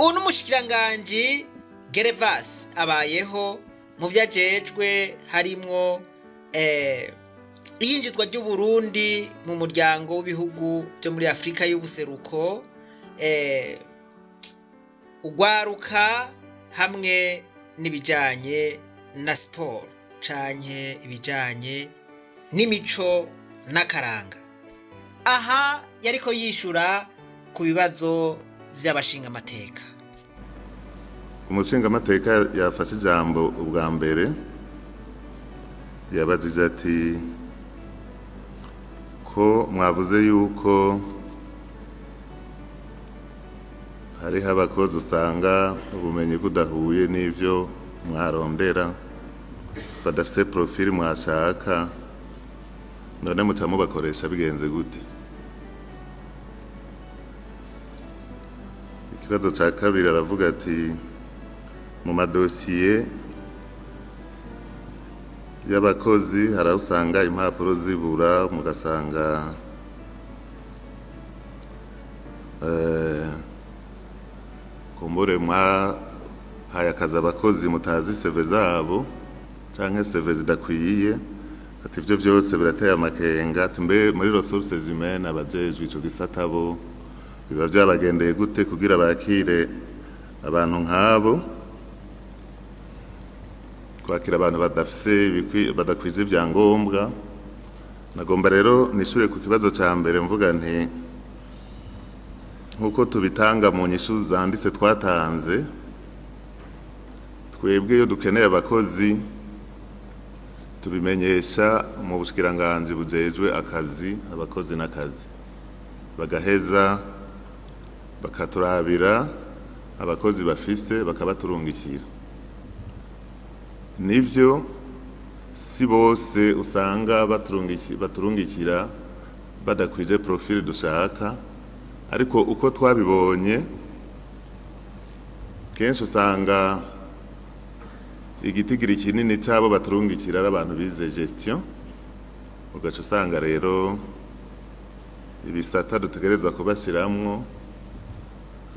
uno mushikiranganje Gervas abayeho mu vyajejwe harimwo iyinjizwa ry'u Burundi mu muryango w'ibihugu byo muri Afrika y'ubuseruko, ugwaruka hamwe n'ibijanye na sport canke ibijanye n'imico n'akaranga. Aha yariko yishura ku bibazo vy'abashinga amateka. Umushinga amateka yafashe ijambo ubwa mbere yabajije ati ko mwavuze yuko hariho abakozi usanga ubumenyi budahuye n'ivyo mwarondera, badafise profili mwashaka, none muca mubakoresha bigenze gute? Ikibazo ca kabiri aravuga ati mu madosiye y'abakozi hari usanga impapuro zibura, mugasanga kumbure mwahaye akazi abakozi mutazi CV zabo canke CV zidakwiye, ati ivyo vyose birateye amakenga. Ati mbe muri ressources humaines abajejwe ico gisata bo biba vyabagendeye gute kugira bakire abantu nk'abo, kwakira abantu badakwije ibyangombwa? Nagomba rero nishure ku kibazo ca mbere mvuga nti nkuko tubitanga mu nyishu zanditse twatanze, twebwe iyo dukeneye abakozi tubimenyesha mu bushikiranganje bujejwe akazi, abakozi n'akazi, bagaheza bakaturabira abakozi bafise bakabaturungikira. Nivyo si bose usanga baturungikira badakwije profili dushaka, ariko uko twabibonye kenshi usanga igitigiri kinini cyabo baturungikira ari abantu bize gestion, ugaca usanga rero ibisata dutegerezwa kubashiramwo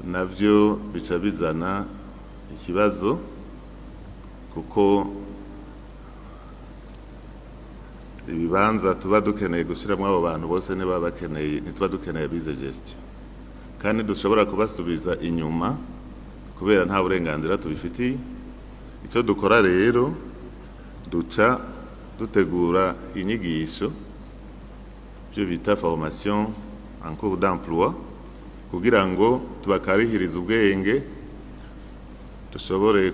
navyo bica bizana ikibazo, kuko ibibanza tuba dukeneye gushiramwo abo bantu bose ntituba dukeneye bize gestion, kandi dushobora kubasubiza inyuma kubera nta burenganzira tubifitiye. Icyo dukora rero duca dutegura inyigisho byo bita formation en cours d'emploi kugira ngo tubakarihirize ubwenge, dushobore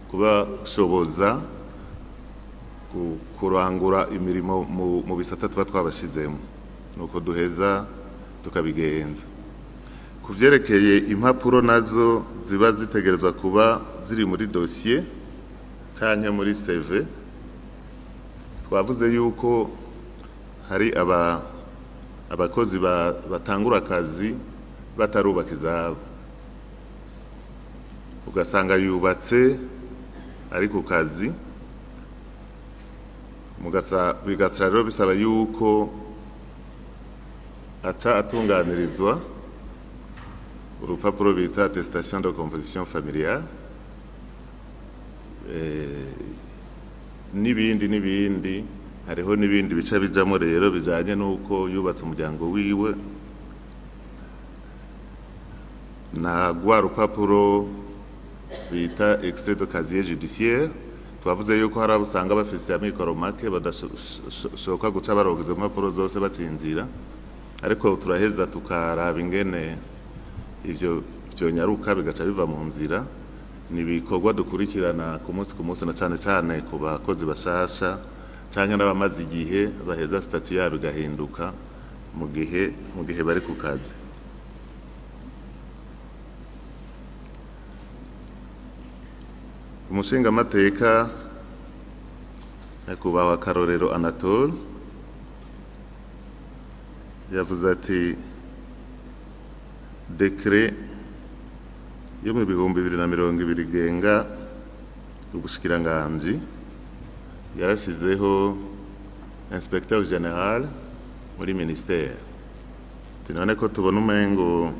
kubashoboza kurangura imirimo mu bisata tuba twabashizemo, nuko duheza tukabigenza. Kuvyerekeye impapuro nazo ziba zitegerezwa kuba ziri muri dossier canke muri CV, twavuze yuko hari abakozi batangura akazi batarubaka izabo, ugasanga yubatse ari ku kazi, bigasaba rero bisaba yuko aca atunganirizwa urupapuro bita attestation de composition familiale, n'ibindi. Hariho n'ibindi bica bijamo rero bijanye n'uko yubatse umuryango wiwe, na gwa rupapuro bita extrait de casier judiciaire. Twavuze yuko hari abusanga bafise amikoro make badashoka guca baronka izo mpapuro zose batsinzira, ariko turaheza tukaraba ingene ivyo nyaruka bigaca biva mu nzira. Ni ibikorwa dukurikirana ku munsi na cane ku bakozi bashasha canke n'abamaze igihe baheza statut yabo igahinduka mu gihe bari ku kazi. Umushinga amateka nyakubahwa Karorero Anatole yavuze ati dekret yo mu 2020 genga ubushikiranganji yarashizeho inspecteur général muri ministère. Tinone ko tubona umengo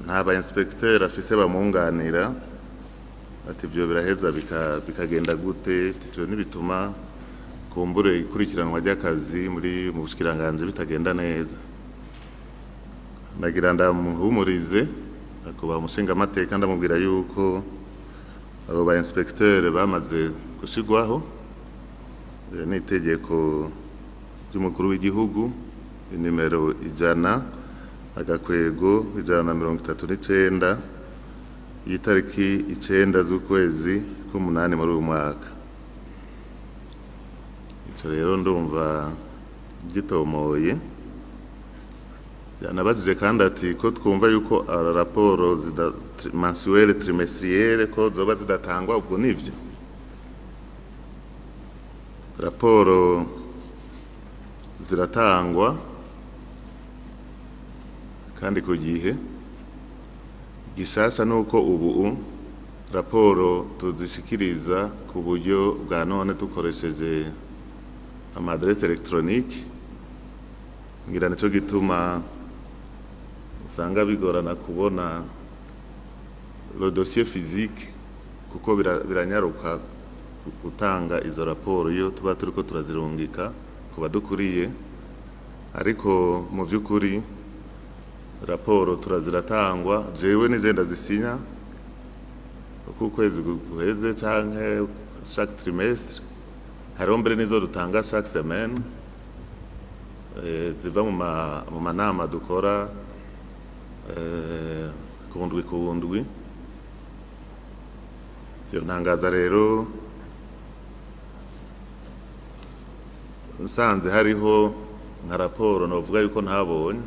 nta ba inspecteur afise bamwunganira ati ibyo biraheza bikagenda gute ticyo nibituma kumbure ikurikiranwa ry'akazi mu bushikiranganje bitagenda neza. Nagira ndamuhumurize akuba umushinga amateka ndamubwira yuko abo ba inspecteur bamaze gushigwaho n'itegeko ry'umukuru w'igihugu nimero 100/139 y'itariki 9 z'ukwezi k'umunani muri uyu mwaka. Icyo rero ndumva gitomoye. Yanabajije kandi ati ko twumva yuko raporo mensuelle trimestrielle ko zoba zidatangwa ubwo nivyo. Raporo ziratangwa kandi ku gihe. Gishasha nuko ubu raporo tuzishikiriza ku buryo bwa none dukoresheje amadresse électronique. Ngira nico gituma usanga bigorana kubona le dossier physique kuko biranyaruka gutanga izo raporo iyo tuba turiko turazirungika kuba dukuriye, ariko mu by'ukuri raporo turaziratangwa jewe nizenda zisinya uko ukwezi guheze canke chaque trimestre. Hariho mbere nizo dutanga chaque semaine ziva mu manama dukora kundwi. Ivyo ntangaza rero nsanze hariho nka raporo novuga yuko ntabonye,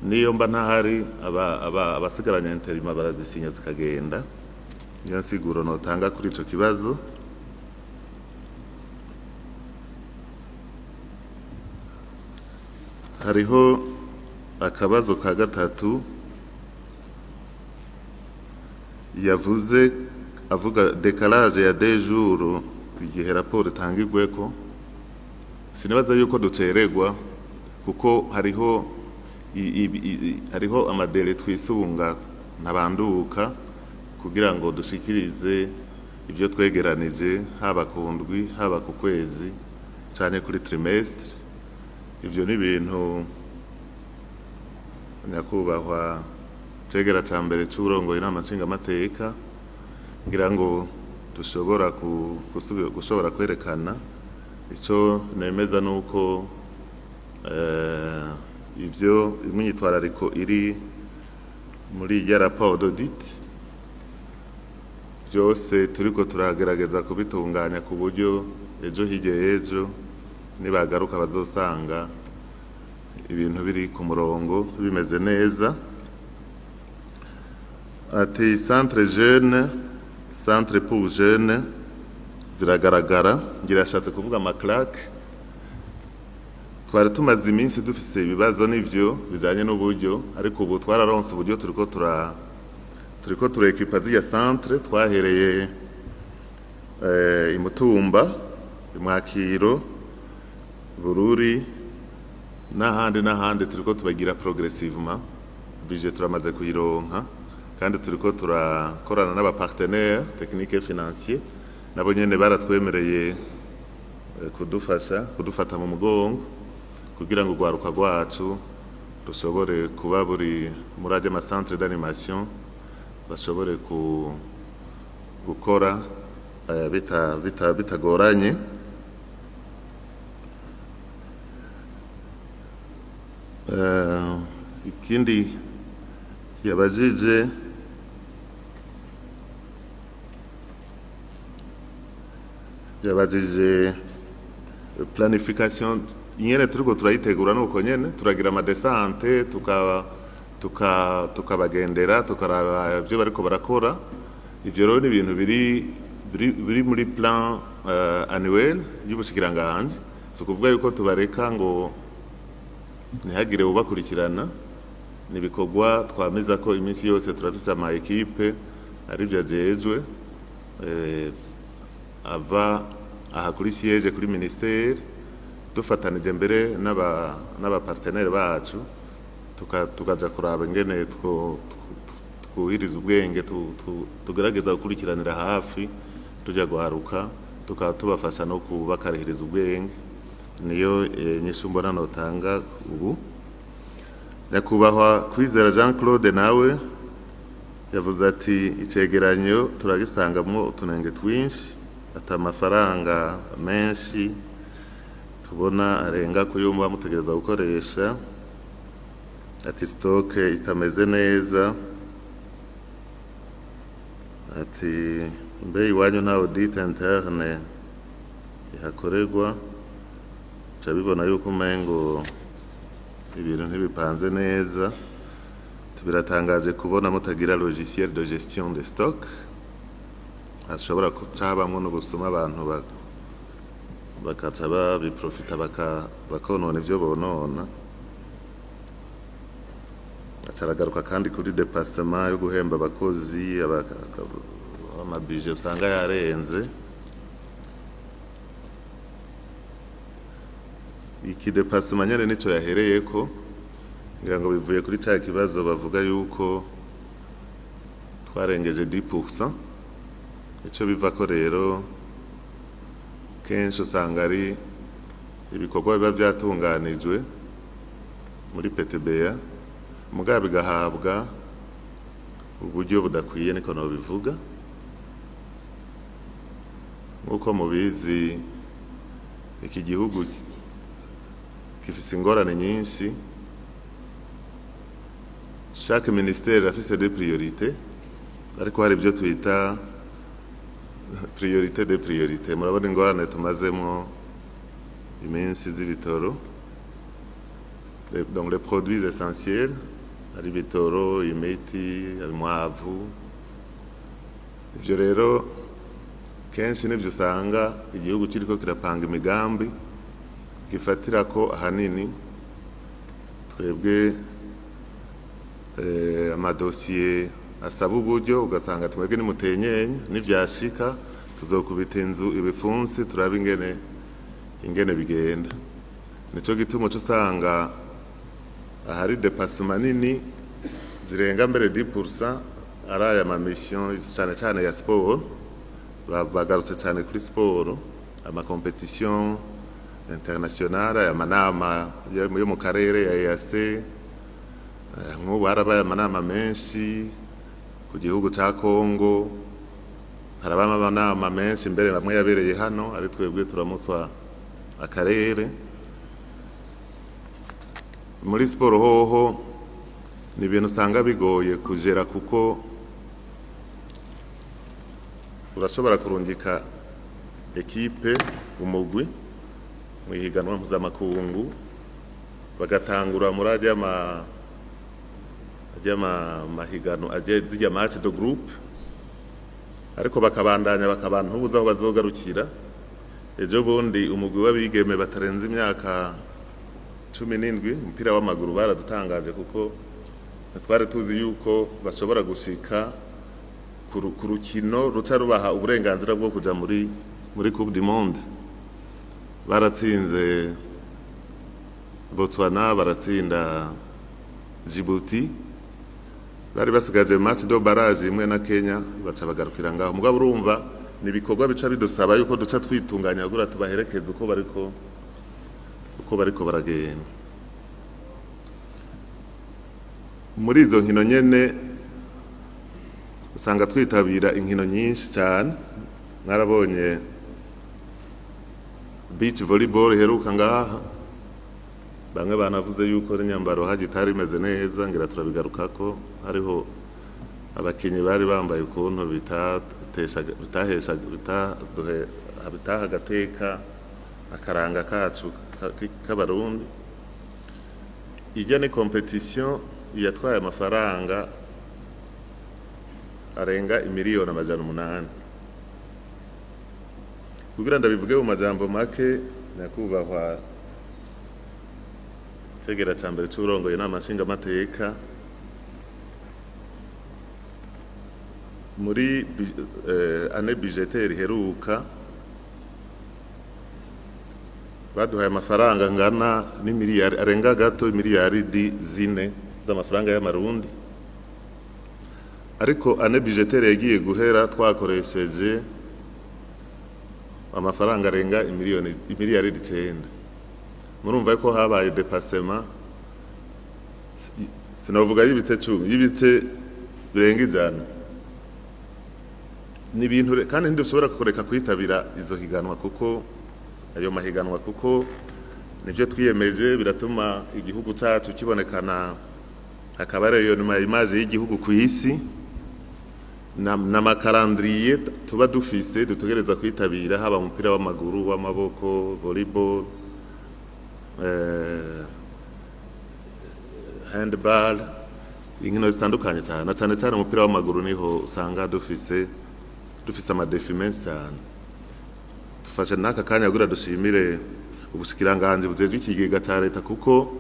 niyo mba ntahari abasigaranye interima barazisinya zikagenda. Niyo nsiguro notanga kuri ico kibazo. Hariho akabazo ka gatatu yavuze avuga décalage ya 2 jours igihe raporo itangirweko. Sinibaza yuko ducererwa kuko hariho amadele twisunga ntabanduka kugira ngo dushikirize ibyo twegeranije haba ku ndwi haba ku kwezi cyane kuri trimestre. Ivyo ni ibintu nyakubahwa tegera ca mbere c'urongoye inama nshingamateka ngira ngo dushobora kwerekana. Ico nemeza nuko ibyo imyitwarariko iri muri ya rapport d'audit byose turiko turagerageza kubitunganya ku buryo ejo hirya ejo nibagaruka bazosanga ibintu biri ku murongo bimeze neza. Ati centre pour jeunes ziragaragara, ngirashatse kuvuga amaclaque. Twari tumaze iminsi dufise ibibazo n'ivyo bijanye n'uburyo, ariko ubu twararonse uburyo turiko turekipa z'iya centre. Twahereye Imutumba, Imwakiro, Bururi n'ahandi turiko tubagira progressivement. Budget turamaze kuyironka kandi turiko turakorana n'abapartenaires techniques et financiers nabo nyene baratwemereye kudufata mu mugongo kugira ngo urwaruka rwacu rushobore kuba buri muri aje amacentre d'animation bashobore gukora bitagoranye. Ikindi yabajije planification nyene turiko turayitegura nuko nyene turagira amadesante tukabagendera tukaraba ivyo bariko barakora. Ivyo rero ni ibintu biri muri plan annuel y'ubushikiranganje, so kuvuga yuko tubareka ngo ntihagire ubakurikirana. Nibikorwa twameza ko iminsi yose turafise ama equipe ari byo ajejwe ava aha kuri siège kuri ministère dufatanije mbere n'aba partenaires bacu tukaja kuraba ingene twuhiriza ubwenge tugerageza gukurikiranira hafi tujya guharuka tukaba tubafasha no kubakarihiriza ubwenge niyo nyishu mbona notanga ubu. Nyakubahwa Kwizera Jean Claude nawe yavuze ati icegeranyo turagisangamwo utunenge twinshi ata amafaranga menshi tubona arenga kuyumva mutegereza gukoresha ati stock itameze neza ati mbe iwanyu nta audit interne ihakorerwa cabibona yuko umengo ibintu ntibipanze neza biratangaje kubona mutagira logiciel de gestion de stock ashobora kucabamwo no gusoma abantu bakaca babiprofita bakonona ivyo bonona. Acaragaruka kandi kuri dépassement yo guhemba abakozi amabije usanga yarenze. Iki dépassement nyene nico yahereyeko ngira ngo bivuye kuri cya kibazo bavuga yuko twarengeje 10%. Ico biva ko rero kenshi usanga ari ibikorwa biba byatunganijwe muri PTBA mugabe gahabwa uburyo budakwiye niko no bivuga. Nkuko mubizi iki gihugu gifise ingorane nyinshi. Chaque ministère afise des priorités ariko hari ibyo twita priorité de priorité. Murabona ingorane tumazemo iminsi z'ibitoro, donc les produits essentiels ari bitoro, imiti, umwavu. Ivyo rero kenshi nivyo usanga igihugu kiriko kirapanga imigambi gifatira ko ahanini twebwe amadosiye asaba uburyo ugasanga twebwe ni mutenyenye n'ivyashika tuzokubita inzu ibifunsi turaba ingene bigenda. Nico gituma usanga ahari dépassement nini zirenga mbere 10% ari aya ma mission cyane ya sport bagarutse cyane kuri sport ama competition internationale aya manama yo mu karere ya EAC nk'ubu harabaye amanama menshi ku gihugu cya Congo, harabaye amanama menshi mbere bamwe yabereye hano ari twebwe turamutswa akarere. Muri sport hoho ni ibintu usanga bigoye kugera kuko urashobora kurungika ekipe umugwi mu higanwa mpuzamakungu bagatangura muri ajya mahigano zijya match de groupe ariko bakabandanya ntubuza aho bazogarukira. Ejo bundi umugwi w'abigeme batarenze imyaka 17 umupira w'amaguru baradutangaje kuko twari tuzi yuko bashobora gushika ku rukino ruca rubaha uburenganzira bwo kuja muri Coupe du Monde. Baratsinze Botswana, baratsinda Djibouti, bari basigaje match do barrage imwe na Kenya baca bagarukira ngaho. Mugabo urumva ni ibikorwa bica bidusaba yuko duca twitunganya gura tubaherekeza uko bariko baragenda. Muri izo nkino nyene usanga twitabira inkino nyinshi cyane. Mwarabonye beach volleyball heruka ngaha, bamwe banavuze yuko inyambaro hagitari imeze neza, ngira turabigarukako. Hariho abakinyi bari bambaye ukuntu bitaha agateka akaranga kacu k'abarundi. Ijya ni competition yatwaye amafaranga arenga 1,800,000. Kugira ndabivuge mu majambo make, nyakubahwa Tegera cyambere cy'urongoye n'amashinga mateka muri année budgétaire heruka baduhaye amafaranga ngana n'imiliyari arenga gato miliyaridi 4 z'amafaranga y'amarundi, ariko ane budgetaire yagiye guhera twakoresheje amafaranga arenga imiliyaridi 9. Murumva ko habaye dépassement, sinavuga y'ibice 10, y'ibice birenga ijana. Ni ibintu kandi ntidushobora kureka kwitabira izo higanwa kuko ayo mahiganwa kuko nivyo twiyemeje biratuma igihugu cyacu kibonekana, akaba ariyo nyuma image y'igihugu ku isi n'amakarandriye tuba dufise dutegereza kwitabira, haba umupira w'amaguru, w'amaboko, volleyball, handball, inkino zitandukanye cyane cyane umupira w'amaguru niho usanga dufise amadefi menshi cyane. Dufashe n'aka kanya gura dushimire ubushikiranganje bujejwe ikigega cya leta kuko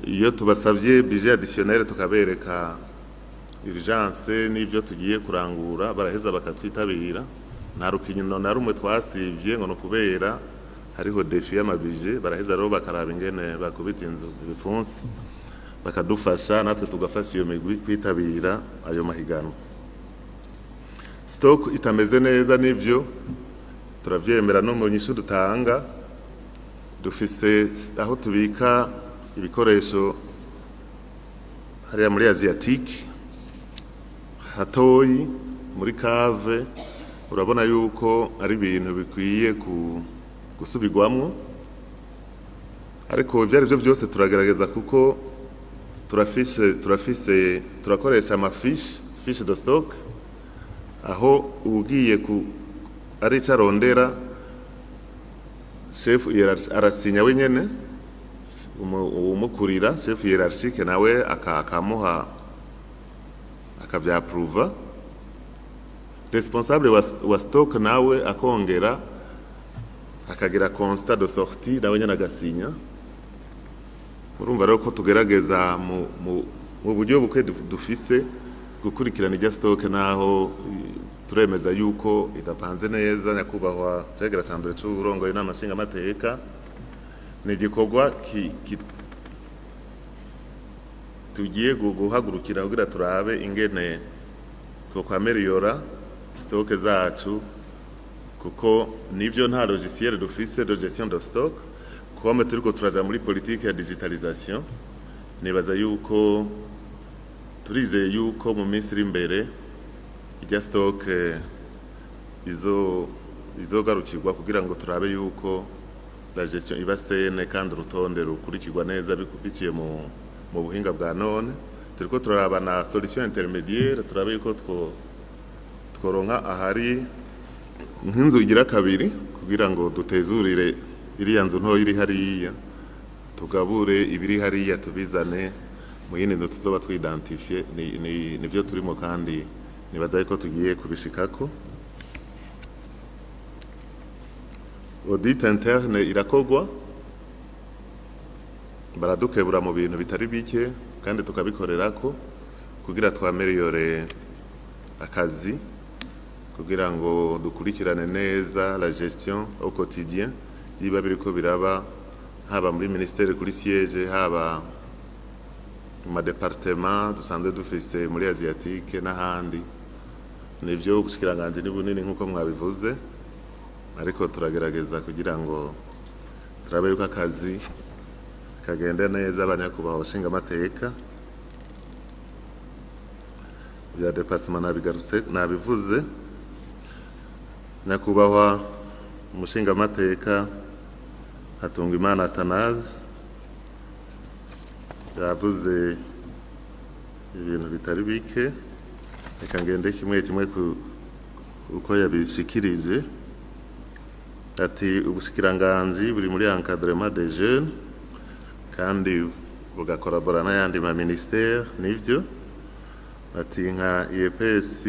iyo tubasavye budget additionnel tukabereka urgence n'ibyo tugiye kurangura baraheza bakatwitabira. Nta rukinyino na rumwe twasivye ngo no kubera hariho defi y'amabije, baraheza rero bakaraba ingene bakubita inzu ibipfunsi bakadufasha natwe tugafasha iyo migwi kwitabira ayo mahiganwa. Stock itameze neza nivyo turavyemera, no mu nyishu dutanga dufise aho tubika ibikoresho hariya muri Asiatique hatoyi muri cave, urabona yuko ari ibintu bikwiye gusubirwamwo, ariko ibyo byose turagerageza kuko turakoresha fiche de stock, aho ugiye ari carondera chef arasinya wenyene, umukurira chef hiérarchique nawe akamuha akavyaapprova, responsable wa stock nawe akongera akagira constat de sortie nawe nyene agasinya. Urumva rero ko tugerageza mu buryo bukwe dufise gukurikirana ijya stock, naho turemeza yuko idapanze neza. Nyakubahwa cegera ca mbere c'uburongoye n'amashinga amateka, ni igikorwa tugiye guhagurukira kugira turabe ingene twokwameliyora stock zacu, kuko nivyo nta logiciel dufise de gestion de stock. Kuba turiko turaja muri politique ya digitalisation, nibaza yuko turizeye yuko mu minsi iri imbere ijya stock izogarukirwa kugira ngo turabe yuko la gestion iba sene kandi urutonde rukurikirwa neza biciye mu buhinga bwa none. Turiko turaraba na solution intermédiaire, turabe yuko tworonka ahari nk'inzu igira kabiri kugira ngo dutezurire iriya nzu nto iri hariya, tugabure ibiri hariya tubizane mu yindi nzu tuzoba twidentifie. Nivyo turimo kandi nibaza yuko tugiye kubishikako. Audit interne irakogwa, baradukebura mu bintu bitari bike kandi tukabikorerako kugira twameliyore akazi, kugira ngo dukurikirane neza la gestion au quotidien yiba biriko biraba, haba muri ministère kuri siège, haba mu département dusanzwe dufise muri Asiatique n'ahandi. Nivyo ubushikiranganje ni bunini nkuko mwabivuze, ariko turagerageza kugira ngo turabe yuko akazi kagenda neza. Abanyakubahwa bashinga amateka, bya dépassement nabivuze. Nyakubahwa umushinga amateka Hatungimana Athanase yavuze ibintu bitari bike, reka ngende kimwe uko yabishikirije. Ati ubushikiranganje buri muri encadrement des jeunes kandi bugakorabora n'ayandi ma ministère. Nivyo ati nka IEPS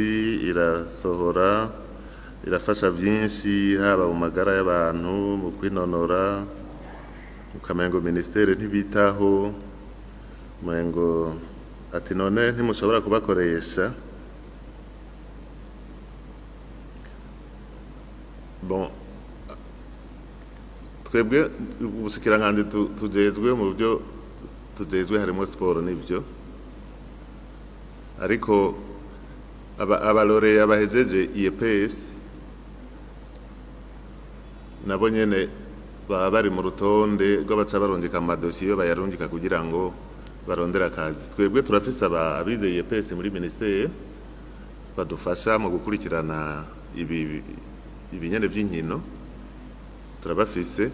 irafasha byinshi, haba mu magara y'abantu, mu kwinonora, ukamengo ministère ntibitaho mengo. Ati none ntimushobora kubakoresha. Bon, twebwe ubushikiranganje tujejwe mu byo tujejwe harimo sport. Nivyo ariko abalore abahejeje IEPS nabo nyene baba bari mu rutonde rw'abaca barungika amadosiye bayarungika kugira ngo barondera akazi. Twebwe turafise abize IEPS muri ministere badufasha mu gukurikirana ibinyene by'inkino, turabafise.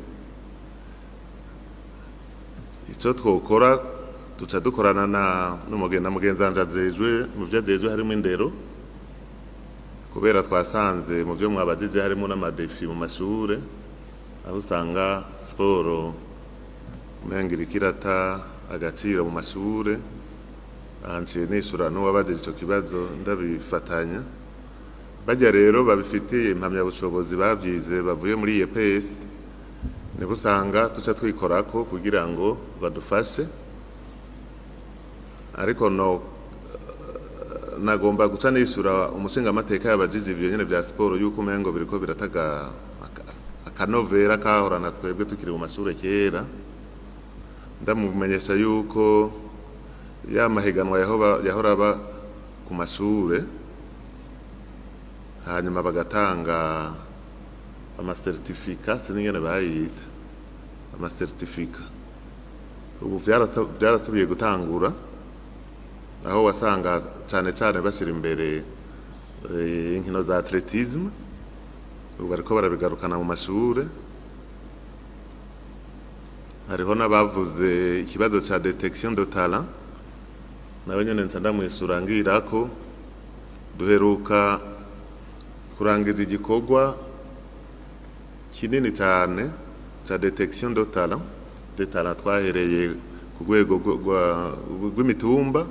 Ico twokora tuca dukorana na mugenzanja ajejwe mu vyajejwe harimo indero, kubera twasanze mu byo mwabajije harimo n'amadefi mu mashure, aho usanga siporo umengira ikirata agaciro mu mashure. Ahanciye nishura n'uwabajije ico kibazo ndabifatanya. Bajya rero babifitiye impamyabushobozi bavyize bavuye muri IEPS, nibo usanga tuca twikorako kugira ngo badufashe. Ariko nagomba guca nishura umushinga amateka y'abajiji ibyo nyene vya siporo yuko umengo biriko birataga akanovera kahorana twebwe tukiri mu mashure kera. Ndamumenyesha yuko ya mahiganwa yahora aba ku mashure, hanyuma bagatanga amasertifika, siningene bayita amasertifika. Ubu vyarasubiye gutangura, aho wasanga cane bashira imbere inkino za atletisme. Ubu bariko barabigarukana mu mashure. Hariho n'abavuze ikibazo ca detection de talent, nawe nyene nca ndamwisura ngira ko duheruka kurangiza igikorwa kinini cyane ca detection de talent. Twahereye ku rwego rw'imitumba,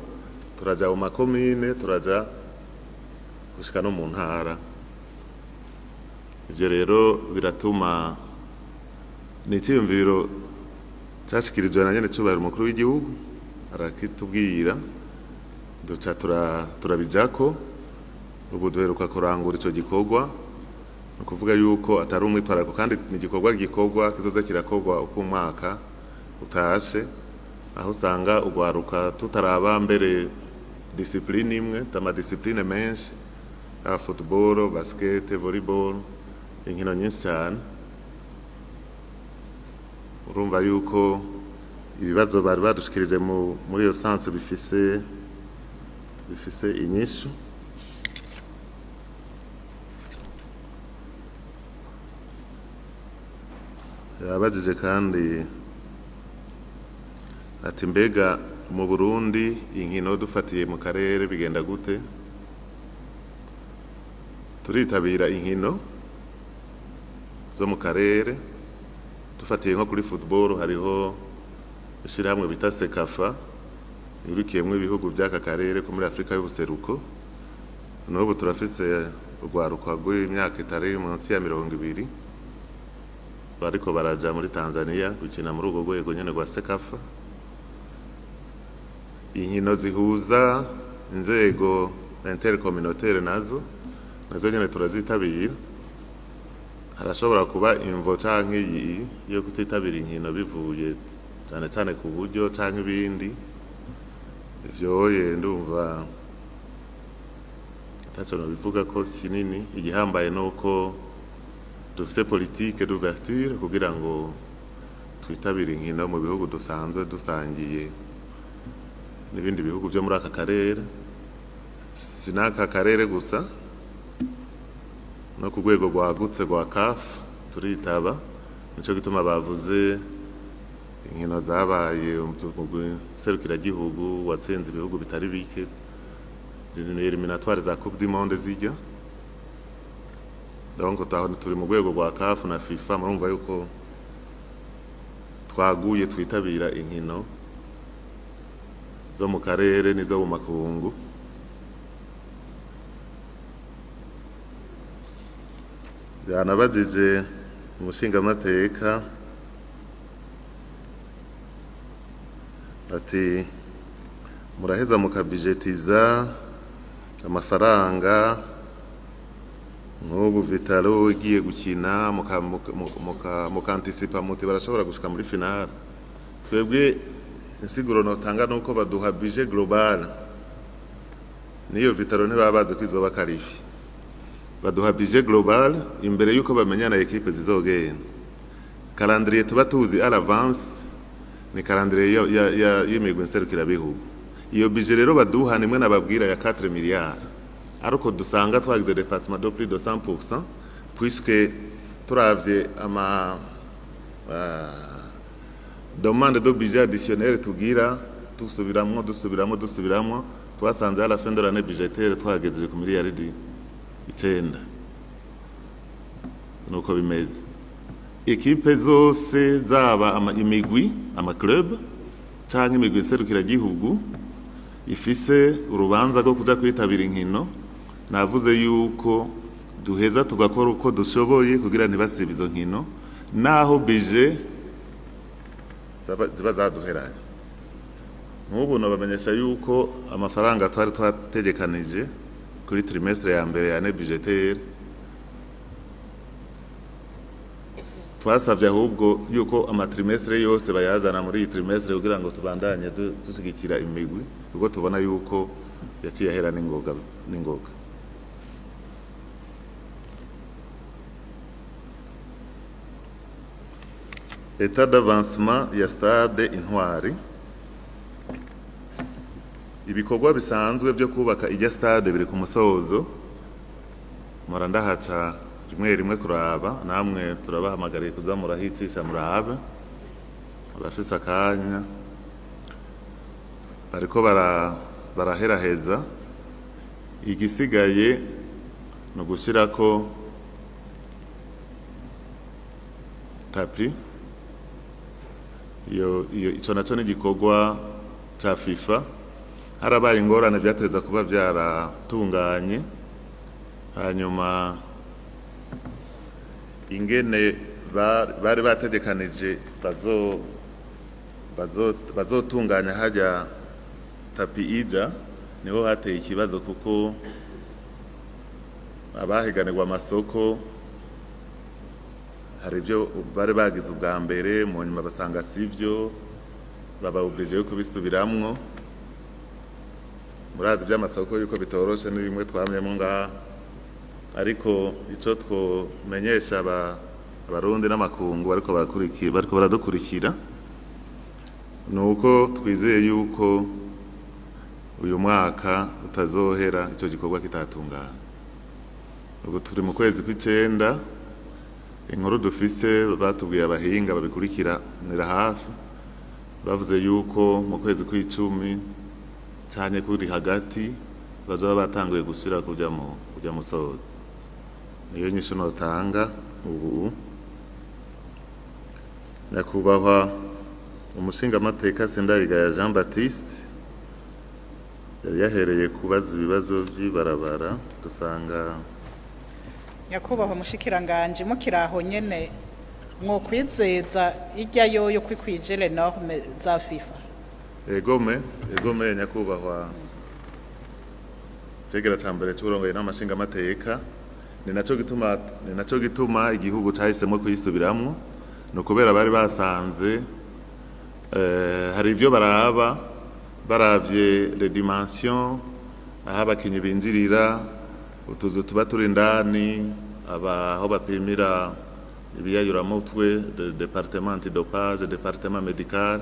turaja mu makomine, turaja gushika no mu ntara. Ivyo rero biratuma n'iciyumviro cashikirijwe na nyene cubahiro umukuru w'igihugu, arakitubwira duca turabijako. Ubu duheruka kurangura ico gikorwa, ni ukuvuga yuko atari umwitwarariko, kandi ni igikorwa gikorwa kizoza kirakorwa uko umwaka utashe, aho usanga ugwaruka tutaraba mbere discipline imwe, amadiscipline menshi, football, basket, volleyball, inkino nyinshi cyane. Urumva yuko ibibazo bari badushikirije muri iyo sanse bifise inyishu. Yabajije kandi ati mbega mu Burundi inkino dufatiye mu karere bigenda gute? Turitabira inkino zo mu karere. Dufatiye nko kuri football, hariho ishirahamwe bita Sekafa yurikiyemwo ibihugu by'aka karere ko muri Afrika y'ubuseruko. N'ubu turafise urwaruka rw'imyaka itari munsi ya 20 bariko baraja muri Tanzania gukina muri urwo rwego nyene rwa Sekafa. Inkino zihuza inzego intercommunautaire nazo nyene turazitabira. Harashobora kuba imvo canke yo kutitabira inkino bivuye cyane ku buryo canke ibindi. Ivyoye ndumva ataco bivuga ko kinini. Igihambaye nuko dufise politique d'ouverture kugira ngo twitabire inkino mu bihugu dusanzwe dusangiye n'ibindi bihugu byo muri aka karere. Sinaka karere gusa, no ku rwego rwagutse rwa CAF turitaba. Nico gituma bavuze inkino zabaye serukiragihugu watsinze ibihugu bitari bike, ni eliminatoire za Coupe du Monde zijya. Donc turi mu rwego rwa CAF na FIFA, murumva yuko twaguye twitabira inkino zo mu karere n'izo mu makungu. Yanabajije umushinga amateka ati muraheza mukabijetiza amafaranga nk'ubu Vitalo igiye gukina mukantisipa muti barashobora gushika muri finale. Twebwe insiguro notanga nuko baduha budget global niyo Vitaro ntibaba bazi ko izoba karifi baduha budget global imbere yuko bamenyana equipe zizogenda calendrier tuba tuzi à l'avance ni calendrier y'imigwi nserukira bihugu iyo budget rero baduha nimwe nababwira ya 4 miliyari ariko dusanga twagize dépassement de plus de 100% puisque turavye ama demande de budget additionnel tugira dusubiramo twasanze à la fin de l'année budgétaire twagejeje ku miliyari 9 nuko bimeze equipe zose zaba imigwi club canke imigwi nserukira gihugu ifise urubanza rwo kuja kwitabira inkino navuze yuko duheza tugakora uko dushoboye kugira ntibasibe izo nkino naho budget ziba zaduheranye nk'ubu nabamenyesha yuko amafaranga twari twategekanije kuri trimestre ya mbere ya budgetaire twasavye ahubwo yuko amatrimestre yose bayazana muri iyi trimestre kugira ngo tubandanye dushigikira imigwi kuko tubona yuko yaciye ahera n'ingoga. État d'avancement ya stade Intwari ibikorwa bisanzwe byo kubaka ijya stade biri ku musozo murandahaca rimwe kuraba namwe turabahamagariye kuzamura hicisha murabe abafise akanya ariko baraheraheza igisigaye no gushirako tapi ico naco ni igikorwa ca FIFA harabaye ingorane byateza kuba byaratunganye hanyuma ingene bari bategekanije bazotunganya hajya tapi ija niho hateye ikibazo kuko abahiganirwa amasoko hari ibyo bari bagize ubwa mbere mu nyuma basanga sivyo baba obligé yo kubisubiramwo murazi by'amasoko yuko bitoroshe ni bimwe twamyemo ngaha ariko ico twomenyesha abarundi n'amakungu ariko baradukurikira nuko twizeye yuko uyu mwaka utazohera ico gikorwa kitatungana ubu turi mu kwezi kw'icenda inkuru dufise batubwiye abahinga babikurikira nira hafi bavuze yuko mu kwezi kw'icumi cyane kuri hagati bazoba batanguye gushira kujya mu sozo niyo nyisho notanga ubu nyakubahwa umushingamateka Sendayigaya Jean Baptiste yari yahereye kubaza ibibazo by'ibarabara dusanga nyakubahwa mushikiranganje mukiraho nyene mwokwizeza ijya yo kwikwijere norme za FIFA egome nyakubahwa tegera tambere turongoye n'amashinga amateka ni naco gituma igihugu cahisemo kuyisubiramwo no kubera bari basanze hari ivyo baravye les dimensions aho abakinyi binjirira utuzu tuba turi indani aho bapimira ibiyayuramutwe departement antidopage departement medical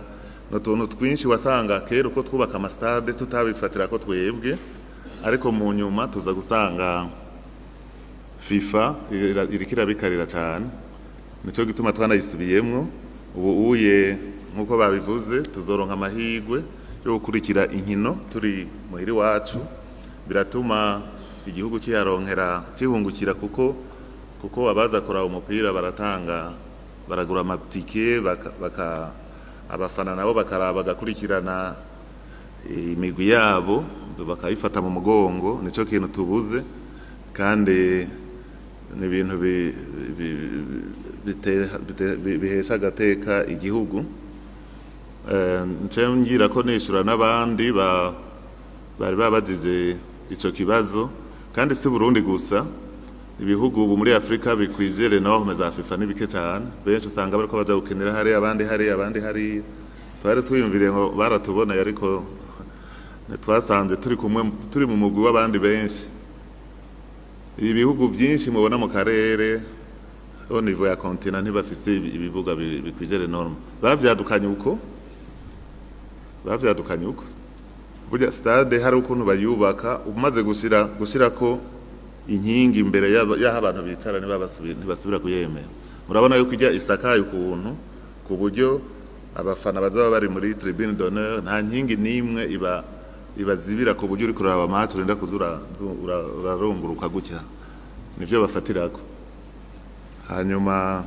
n'utuntu twinshi wasanga kera uko twubaka amastade tutabifatira ko twebwe ariko mu nyuma tuza gusanga FIFA irikira bikarira cyane nico gituma twanayisubiyemwo ubu nkuko babivuze tuzoronka amahigwe yo gukurikira inkino turi muhiri wacu biratuma igihugu kihungukira kuko abaza kuraba umupira baragura amatike abafana nabo bagakurikirana imigwi yabo bakayifata mu mugongo nico kintu tubuze kandi ni ibintu bihesha agateka igihugu ngira ko nishura n'abandi bari babagize ico kibazo kandi si Burundi gusa ibihugu ubu muri Afrika bikwijere norme za FIFA nibike cyane benshi usanga bariko baja gukenera hari abandi hari twari twiyumvire ngo baratubona ariko twasanze turi mu mugwi w'abandi benshi. Ibi bihugu byinshi mubona mu karere au niveau ya continent ntibafise ibibuga bikwije norme. Bavyadukanye uko burya stade hari ukuntu bayubaka umaze gushira ko inkingi imbere y'aho abantu bicara ntibasubira kuyemera. Murabona yuko ijya isakaye ukuntu ku buryo abafana bazaba bari muri tribune d'honneur nta nkingi nimwe ibazibira ku buryo uri kuraba match urinda kuzura urarunguruka gutya. Nivyo bafatirako. Hanyuma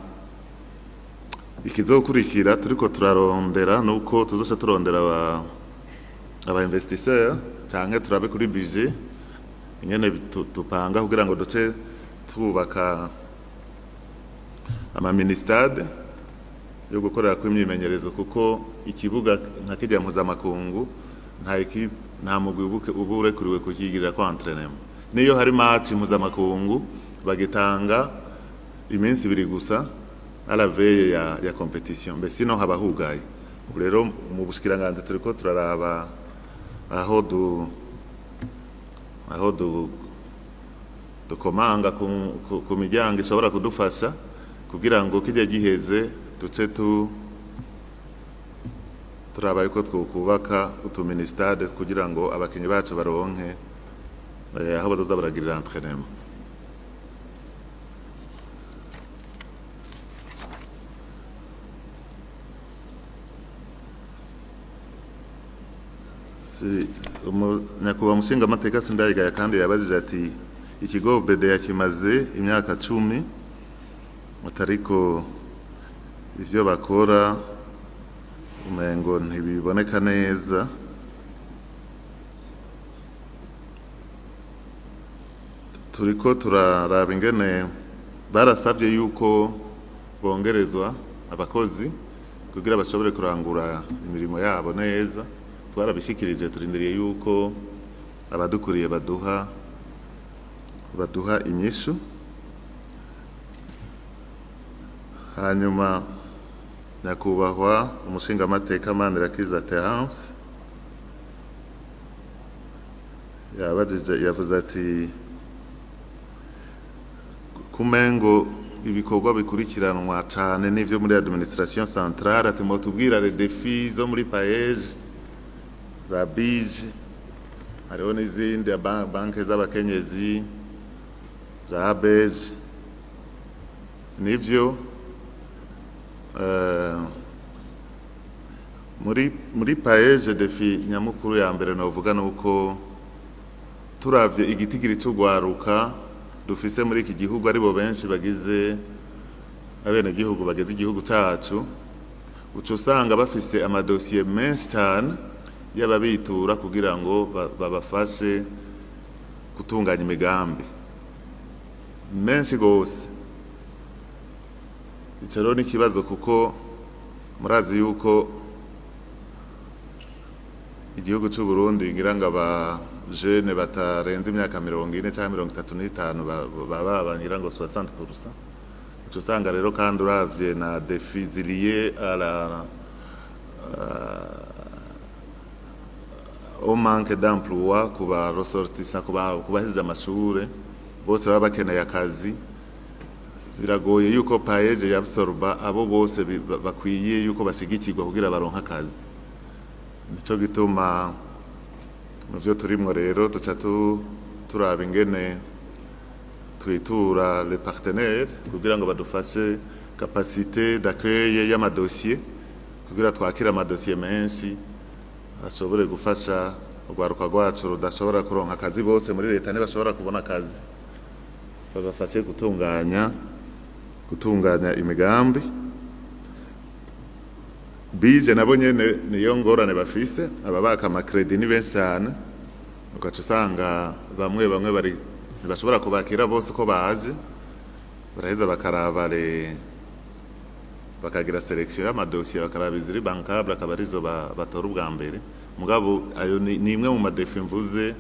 ikizokurikira turiko turarondera nuko tuzoca turondera aba investisseurs canke turabe kuri budget ingene tupanga kugira ngo duce tubaka ama mini stade yo gukorera ku imyimenyerezo kuko ikibuga nka kijya mpuzamakungu nta mugwi uburekuriwe kukigirira kwa entraînement. Niyo hari match mpuzamakungu bagitanga iminsi ibiri gusa à la veille ya compétition, mais sinon haba hugaye. Rero mu bushikiranganje turiko turaraba aho dukomanga ku miryango ishobora kudufasha kugira ngo kijya giheze duce turaba yuko twokubaka utumini stade kugira ngo abakinyi bacu baronke aho bazoza baragirira entraînement. Nyakubahwa mushinga amateka Sindayigaya kandi yabajije ati ikigo BDA kimaze imyaka 10 mutariko ivyo bakora umengo ntibiboneka neza. Turiko turaraba ingene barasabye yuko bongerezwa abakozi kugira bashobore kurangura imirimo yabo neza. Twarabishikirije turindiriye yuko abadukuriye baduha inyishu. Hanyuma nyakubahwa umushinga amateka Manirakiza Terence yavuze ati kumengo ibikorwa bikurikiranwa cyane n'ivyo muri administration centrale ati mutubwira les défis zo muri paege za bije hariho n'izindi banke z'abakenyezi za beje nivyo muri paege defi nyamukuru ya mbere novuga nuko turavye igitigiri cy'ugwaruka dufise muri iki gihugu ari bo benshi bagize abene gihugu bageze igihugu cyacu uco usanga bafise amadosiye menshi cyane y'ababitura kugira ngo babafashe gutunganya imigambi menshi gose. Ico rero ni kibazo kuko murazi yuko igihugu cy'u Burundi ngira ngo aba jeune batarenze imyaka 40 cyangwa 35 baba bangira ngo 60%. Uco usanga rero kandi uravye na défi zilié à la au manque d'emploi kuba ressortissants kubahejeje amashure bose baba bakeneye akazi. Biragoye yuko paege yabsorba abo bose bakwiye yuko bashigikirwa kugira baronka akazi. Nico gituma muvyo turimwo rero tuca turaba ingene twitura les partenaires kugira ngo badufashe capacité d'accueil y'amadossier kugira twakira amadossier menshi ashobore gufasha urwaruka rwacu rudashobora kuronka akazi. Bose muri leta ntibashobora kubona akazi, babafashe gutunganya imigambi. Bije nabo nyene niyo ngorane bafise, ababaka amakredi ni benshi cyane, ugaca usanga bamwe bari ntibashobora kubakira bose uko baje, baraheza bakagira selection y'amadosiye bakaraba iziri bankable akaba arizo batora ubwa mbere. Mugabo ayo ni imwe mu madefi mvuze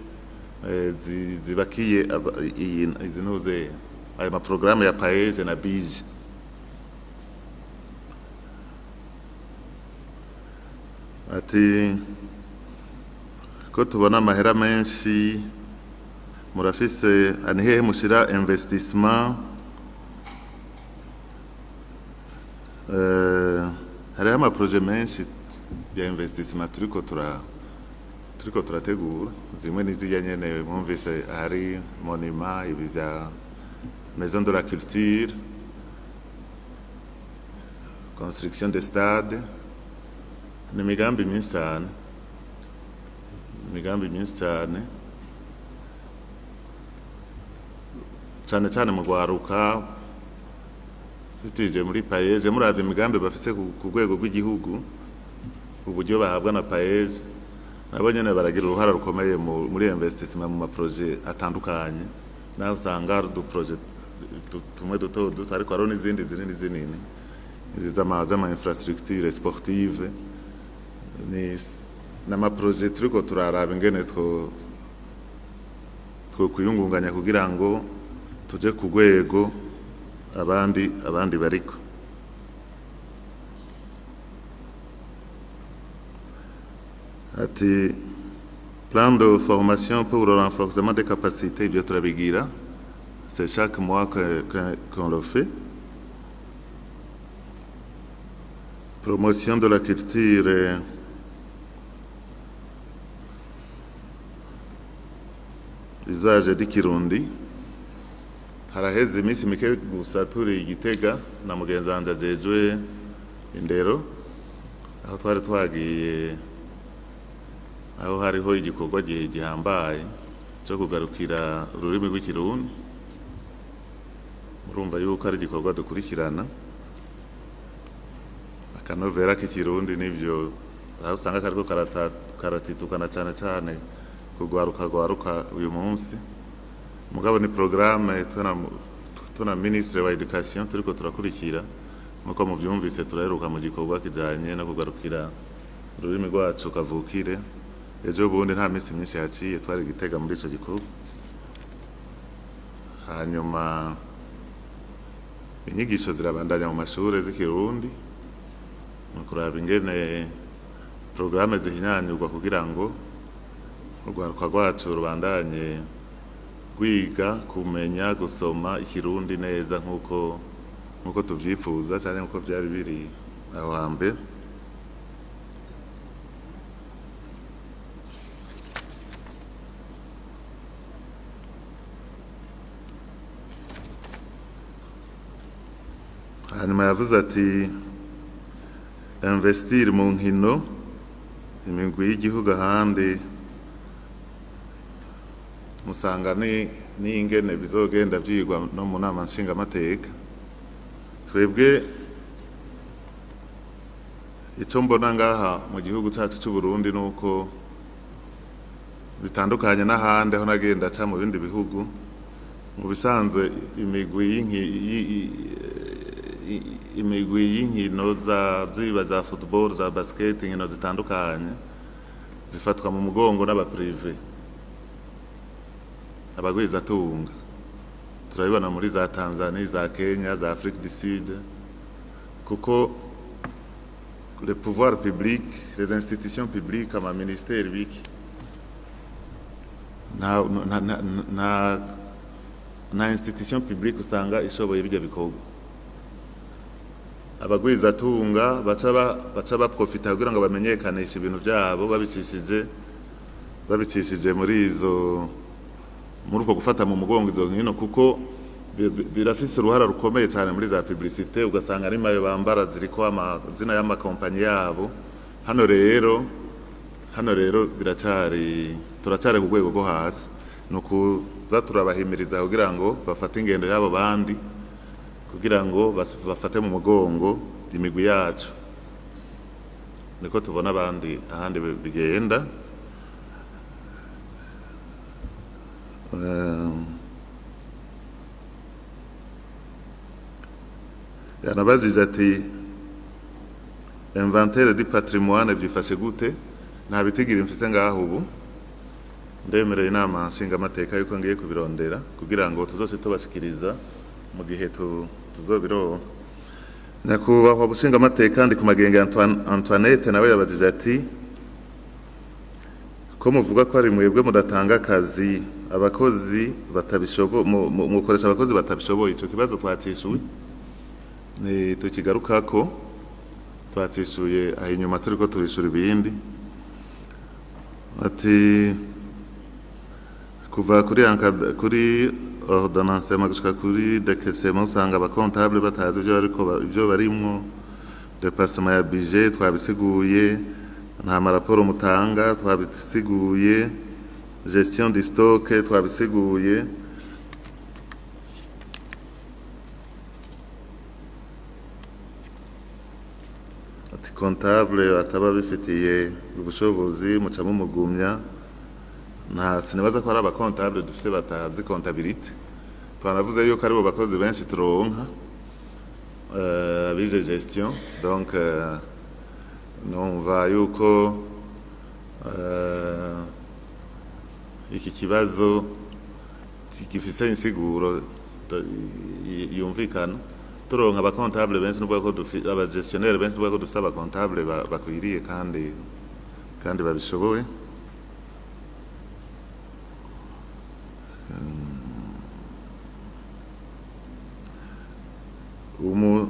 zibakiye izi ntuze ayo maprograme ya paege na bije. Ati ko tubona amahera menshi murafise ani hehe mushira investissement hariho amaproje menshi ya investissement turiko turategura zimwe n'izijya nyene mwumvise hari monument ibi vya maison de la culture construction de stade ni migambi myinshi cyane cyane mu gwaruka tutije muri paeje muravye imigambi bafise ku rwego rw'igihugu uburyo bahabwa na paeje nabo nyene baragira uruhara rukomeye muri investissement mu maproje atandukanye naho usanga du projet tumwe duto ariko hariho n'izindi zinini izi z'ama infrastructure sportive n'amaproje turiko turaraba ingene two kwiyungunganya kugira ngo tuje ku rwego abandi bariko. Ati plan de formation pour le renforcement des capacités ibyo turabigira, c'est chaque mois qu'on le fait. Promotion de la culture usage d'ikirundi. Haraheze iminsi mike gusa turi Gitega na mugenzi wanje ajejwe indero, aho twari twagiye aho hariho igikorwa gihambaye cyo kugarukira ururimi rw'ikirundi. Murumva yuko ari igikorwa dukurikirana akanovera k'ikirundi, n'ivyo aho usanga kariko karatitukana cyane kugwaruka uyu munsi. Mugabo ni programme tuna ministre wa education turiko turakurikira, nuko muvyumvise turaheruka mu gikorwa kijanye no kugarukira ururimi rwacu kavukire. Ejo bundi nta minsi myinshi yaciye twari Gitega muri ico gikorwa. Hanyuma inyigisho zirabandanya mu mashure z'ikirundi, nukuraba ingene programme zihinyanyurwa kugira ngo urwaruka rwacu rubandanye kwiga kumenya gusoma ikirundi neza nkuko tuvyifuza cyane nkuko byari biri aho hambere. Hanyuma yavuze ati investir mu nkino imigwi y'igihugu ahandi musanga ni ingene bizogenda vyigwa no mu nama nshingamateka. Twebwe ico mbona ngaha mu gihugu cyacu cy'u Burundi nuko bitandukanye n'ahandi aho nagenda ca mu bindi bihugu. Mu bisanzwe imigwi y'inkino ziba za football za basket, inkino zitandukanye zifatwa mu mugongo n'abaprive, abagwizatunga. Turabibona muri za Tanzania, za Kenya, za Afrique du Sud, kuko le pouvoir public, les institutions publiques ama ministère biki na institution publique usanga ishoboye bijya bikorwa. Abagwizatunga baca baprofita kugira ngo bamenyekanishe ibintu byabo babicishije muri uko gufata mu mugongo izo nkino, kuko birafise uruhara rukomeye cyane muri za publicité. Ugasanga ari mayo bambara ziriko amazina y'amakompanyi yabo. Hano rero turacari ku rwego rwo hasi, nuko turabahimiriza kugira ngo bafate ingendo yabo bandi, kugira ngo bafate mu mugongo imigwi yacu. Niko tubona abandi ahandi bigenda. Yanabajije ati inventaire du patrimoine vyifashe gute? Nta bitigira mfise ngaho ubu, ndemereye inama nshingamateka yuko ngiye kubirondera kugira ngo tuzoce tubashikiriza mu gihe tuzobironka. Nyakubahwa bushingamateka ndi ku Magenge Antoinette nawe yabajije ati ko muvuga ko ari mwebwe mudatanga akazi abakozi batabishoboye, mukoresha abakozi batabishoboye. Ico kibazo twacishuye ni tukigarukako, twacishuye aho inyuma turiko turishura ibindi. Ati kuva kuri ordonnance gushika kuri décaissement usanga abakontable batazi ibyo barimwo. Dépassement ya budget twabisiguye, nta maraporo mutanga twabisiguye, gestion du stock twabisiguye. Ati comptable ataba bifitiye ubushobozi muca mumugumya. Nta sinibaza ko ari abakontable dufise batazi comptabilité. Twanavuze yuko ari bo bakozi benshi turonka abize gestion, donc numva yuko iki kibazo gifise insiguro yumvikana. Turonka abakontable benshi n'ubwo ko dufise abagestionnaire benshi n'ubwo ko dufise abakontable bakwiriye kandi babishoboye.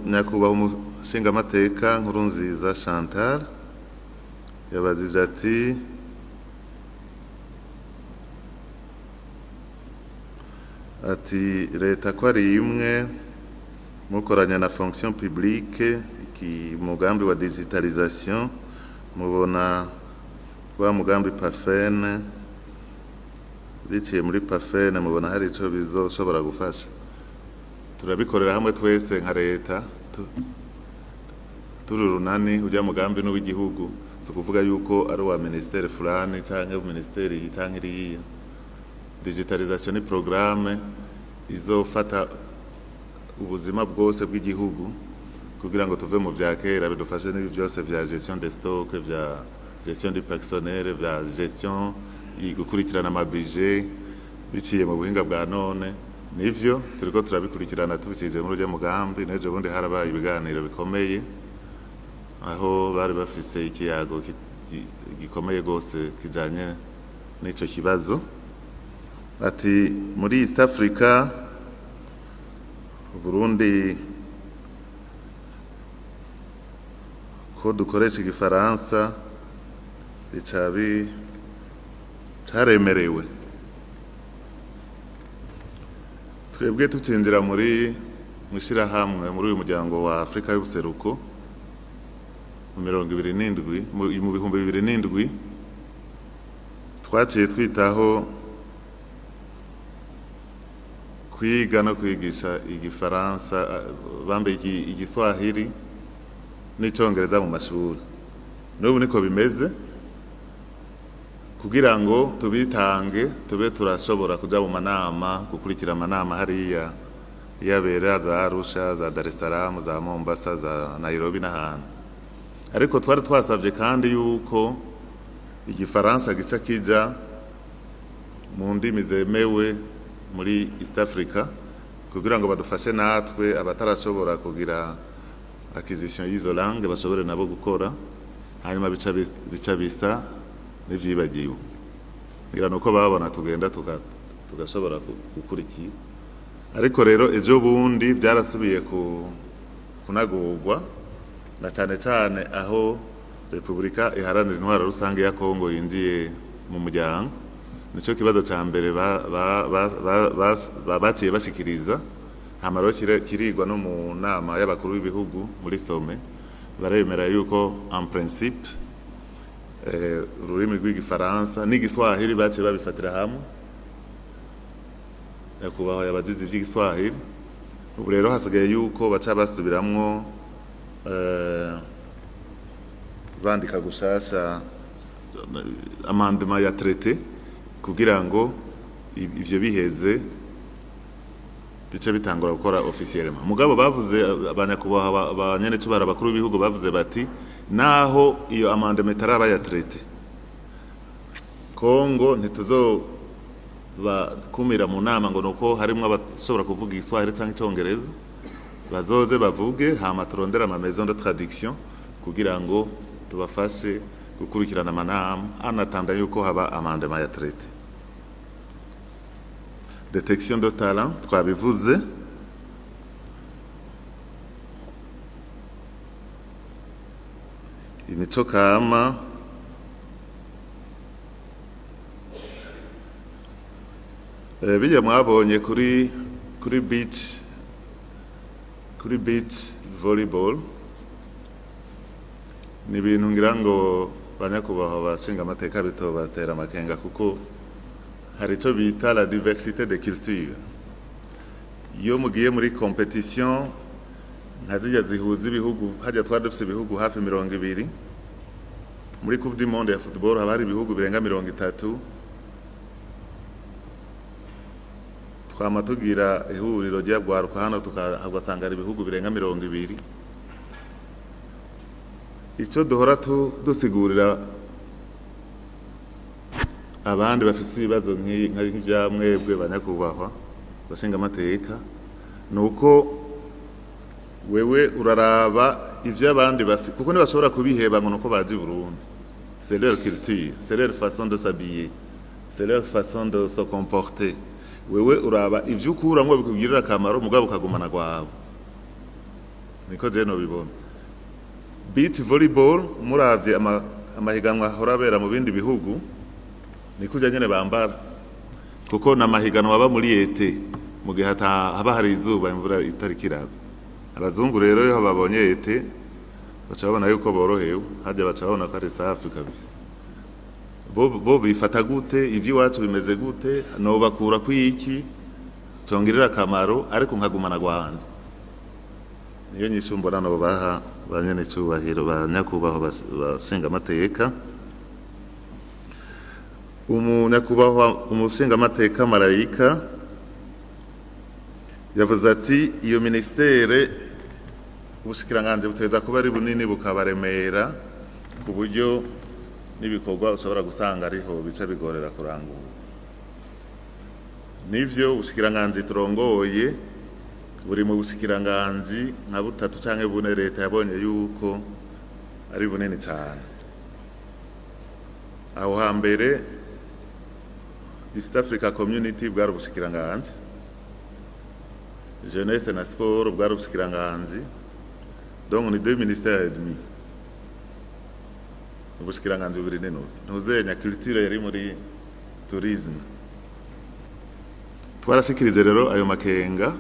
Nyakubahwa umushingamateka Nkurunziza Chantal yabajije ati leta ko ari imwe mukoranya na fonction publique mugambi wa digitalisation, mubona wa mugambi PAFEN biciye muri PAFEN mubona hari ico bizoshobora gufasha. Turabikorera hamwe twese nka leta turi runani. Ujya mugambi n'uw'igihugu, so kuvuga yuko ari wa ministère fulani canke ministère iyi canke iriya. Digitalisation ni programme izofata ubuzima bwose bw'igihugu kugira ngo tuve mu vya kera, bidufashe n'ibi byose vya gestion des stocks, vya gestion du personnel, vya gestion gukurikirana amabije biciye mu buhinga bwa none. Nivyo turiko turabikurikirana tubikije muri ujya mugambi. Nejo bundi harabaye ibiganiro bikomeye aho bari bafise ikiyago gikomeye gose kijanye n'ico kibazo. Ati muri East Africa Burundi ko dukoresha igifaransa bicabi caremerewe. Twebwe tucinjira muri mushirahamwe muri uyu muryango wa Afrika y'ubuseruko mu 2007 twaciye twitaho kwiga no kwigisha igifaransa, bambe igiswahili n'icongereza mu mashuri. N'ubu niko bimeze kugira ngo tubitange tube turashobora kuja mu manama, gukurikira amanama hariya yabera za Arusha, za Dar es Salaam, za Mombasa, za Nairobi n'ahandi. Ariko twari twasavye kandi yuko igifaransa gica kija mu ndimi zemewe muri East Africa kugira ngo badufashe natwe abatarashobora kugira acquisition y'izo langue bashobore nabo gukora. Hanyuma bica bisa n'ivyibagiwe. Ngira nuko babona tugenda tugashobora gukurikira. Ariko rero ejo bundi byarasubiye kunagurwa na cyane aho Republika Iharanira Intwaro Rusange ya Kongo yinjiye mu muryango. Nico kibazo ca mbere baciye bashikiriza. Hamaro kirigwa no mu nama y'abakuru b'ibihugu muri some, baremera yuko en principe ururimi rw'igifaransa n'igiswahili baciye babifatira hamwe. Nyakubahwa yabagize ivy'igiswahili. Ubu rero hasigaye yuko baca basubiramwo bandika gushasha amendement ya traité kugira ngo ivyo biheze bice bitangura gukora officiellement. Mugabo bavuze abanyakubahwa abanyenecubara bakuru b'ibihugu bavuze bati naho iyo amendement itaraba ya traité, Kongo ntituzobakumira mu nama ngo nuko harimwo abashobora kuvuga igiswahili canke icongereza, bazoze bavuge hama turondera ama maison de traduction kugira ngo tubafashe gukurikirana amanama anatanda yuko haba amandement ya traité. Détection de talent twabivuze, imico kama, bijya mwabonye kuri beach volleyball ni ibintu ngira ngo banyakubahwa bashinga amateka bitobatera amakenga, kuko hari icyo bita la diversité de culture. Iyo mugiye muri competition nka zijya zihuza ibihugu, hajya twari dufite ibihugu hafi 200 muri coupe du monde ya football, haba hari ibihugu birenga 30. Twama tugira ihuriro ry'abwaruka hano tugasanga ari ibihugu birenga 200. Icyo duhora dusigurira abandi bafise ibibazo nk'ibya mwebwe banyakubahwa bashinga amateka, nuko wewe uraraba ivyo abandi bafite, kuko ntibashobora kubiheba ngo nuko bazi Burundi. C'est leur culture, c'est leur façon de s'habiller, c'est leur façon de se comporter. Wewe uraba ivyo ukuramwo bikugirira akamaro mugabo ukagumana gwawe. Niko je no bibona. Beach volleyball muravye amahiganwa ahora mu bindi bihugu niko nyene bambara, kuko namahiganwa aba muri ete mu gihe haba hari izuba imvura itarikirago. Abazungu rero iyo babonye ete baca babona yuko borohewe, hajya baca babona ko ari safi kabisa. Bo bifata gute, ivyo iwacu bimeze gute, no bakura kwiki congirira akamaro ariko nkagumana gwanje. Niyo nyishu mbona no baha banyene cyubahiro banyakubahwa bashinga amateka. Umunyakubahwa umushinga amateka Marayika yavuze ati iyo ministere ubushikiranganje buteza kuba ari bunini bukabaremera ku buryo nibikorwa ushobora gusanga ariho bica bigorera kurangura. Nivyo ubushikiranganje turongoye buri mu bushikiranganje nka butatu canke bune leta yabonye yuko ari bunini cyane. Aho hambere East Africa Community bwari ubushikiranganje, Jeunesse na Sport bwari ubushikiranganje, donc ni 2 ministères et demi. Ubushikiranganje buri nenos ntuzenya culture yari muri tourisme. Twarashikirize rero ayo makenga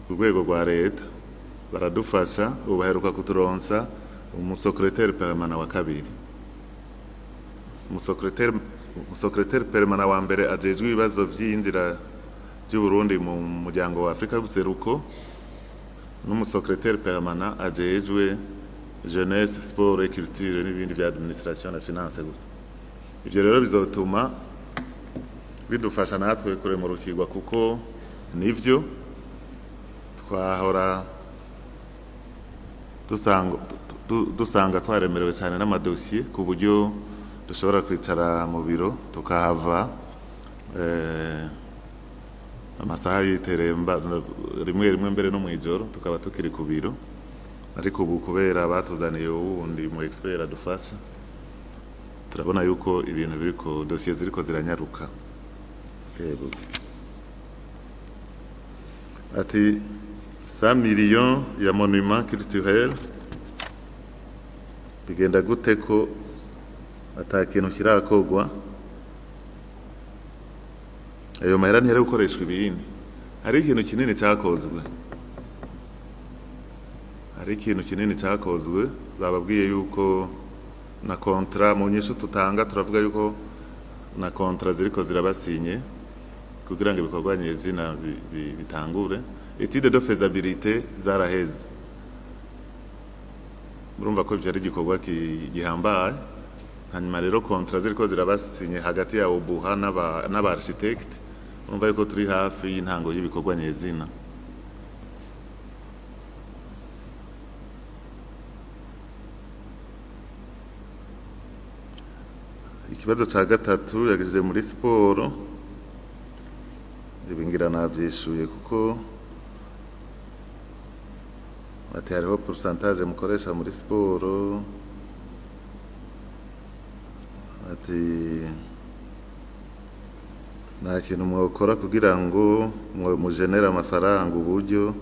urwego rwa leta baradufasha, ubaheruka kuturonsa umusecrétaire permanent wa kabiri. Umusecrétaire permanent wa mbere ajejwe ibibazo vy'inzira by'u Burundi mu muryango wa Afrika y'ubuseruko, n'umusecrétaire permanent ajejwe jeunesse, sport et culture n'ibindi vya administration na finance gusa. Ivyo rero bizotuma bidufasha natwe kure mu rukigwa, kuko nivyo twahora dusanga twaremerewe cyane n'amadosiye ku buryo dushobora kwicara mu biro tukahava amasaha yiteremba rimwe mbere no mwijoro tukaba tukiri ku biro. Ariko ubu kubera batuzaniye uwundi mu expert adufasha, turabona yuko ibintu biriko dosiye ziriko ziranyaruka. Yego ati 100 millions ya monument culturel bigenda gute ko atakintu kirakogwa? Ayo mahera ntiyari gukoreshwa ibindi. Hari ikintu kinini cyakozwe, bababwiye yuko na kontra mu nyishu tutanga turavuga yuko na kontra ziriko zirabasinye kugira ngo ibikorwa nyezina bitangure. Étude de faisabilité zaraheze, murumva ko byari gikorwa gihambaye. Hanyuma rero kontra ziriko zirabasinye hagati ya Obuha n'aba architect, murumva yuko turi hafi y'intango y'ibikorwa nyezina. Ikibazo ca gatatu yagize muri siporo, ibingira navyishuye kuko ati hariho pourcentage mukoresha muri siporo ati nta kintu mwokora kugira ngo mujenere amafaranga uburyo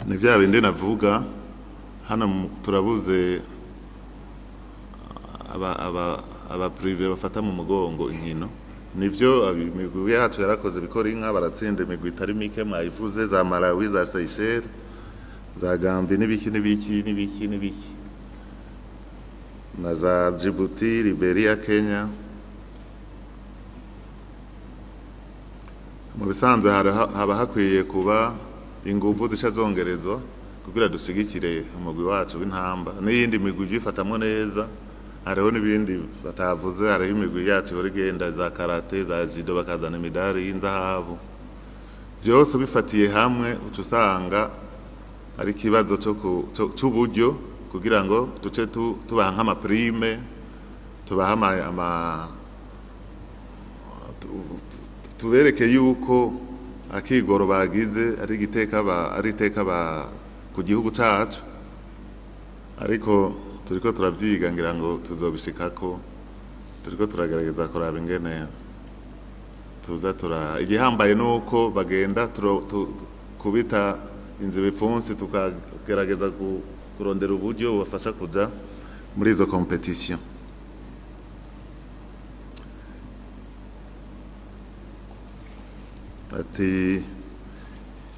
ni bya bindi navuga hano turabuze aba prive bafata mu mugongo inkino nivyo imigwi yacu yarakoze bikora inka baratsinda imigwi itari mike mwayivuze za Malawi za Seychelles za Gambia n'ibiki na za Djibouti, Liberia, Kenya. Mu bisanzwe haba hakwiye kuba ingufu zica zongerezwa kugira dushigikire umugwi wacu w'intamba n'iyindi migwi yifatamwe neza. Hariho n'ibindi batavuze, hariho imigwi yacu ihora igenda za karate za judo bakazana imidari y'inzahabu. Vyose bifatiye hamwe uca usanga ari ikibazo c'uburyo kugira ngo duce tubaha nk'amaprime, tubaha tubereke yuko akigoro bagize ari iteka ku gihugu cacu, ariko turiko turavyiga ngira ngo tuzobishikako. Turiko turagerageza kuraba ingene tuza igihambaye nuko bagenda kubita inzu bipfunsi tukagerageza kurondera uburyo bubafasha kuja muri izo competition. Ati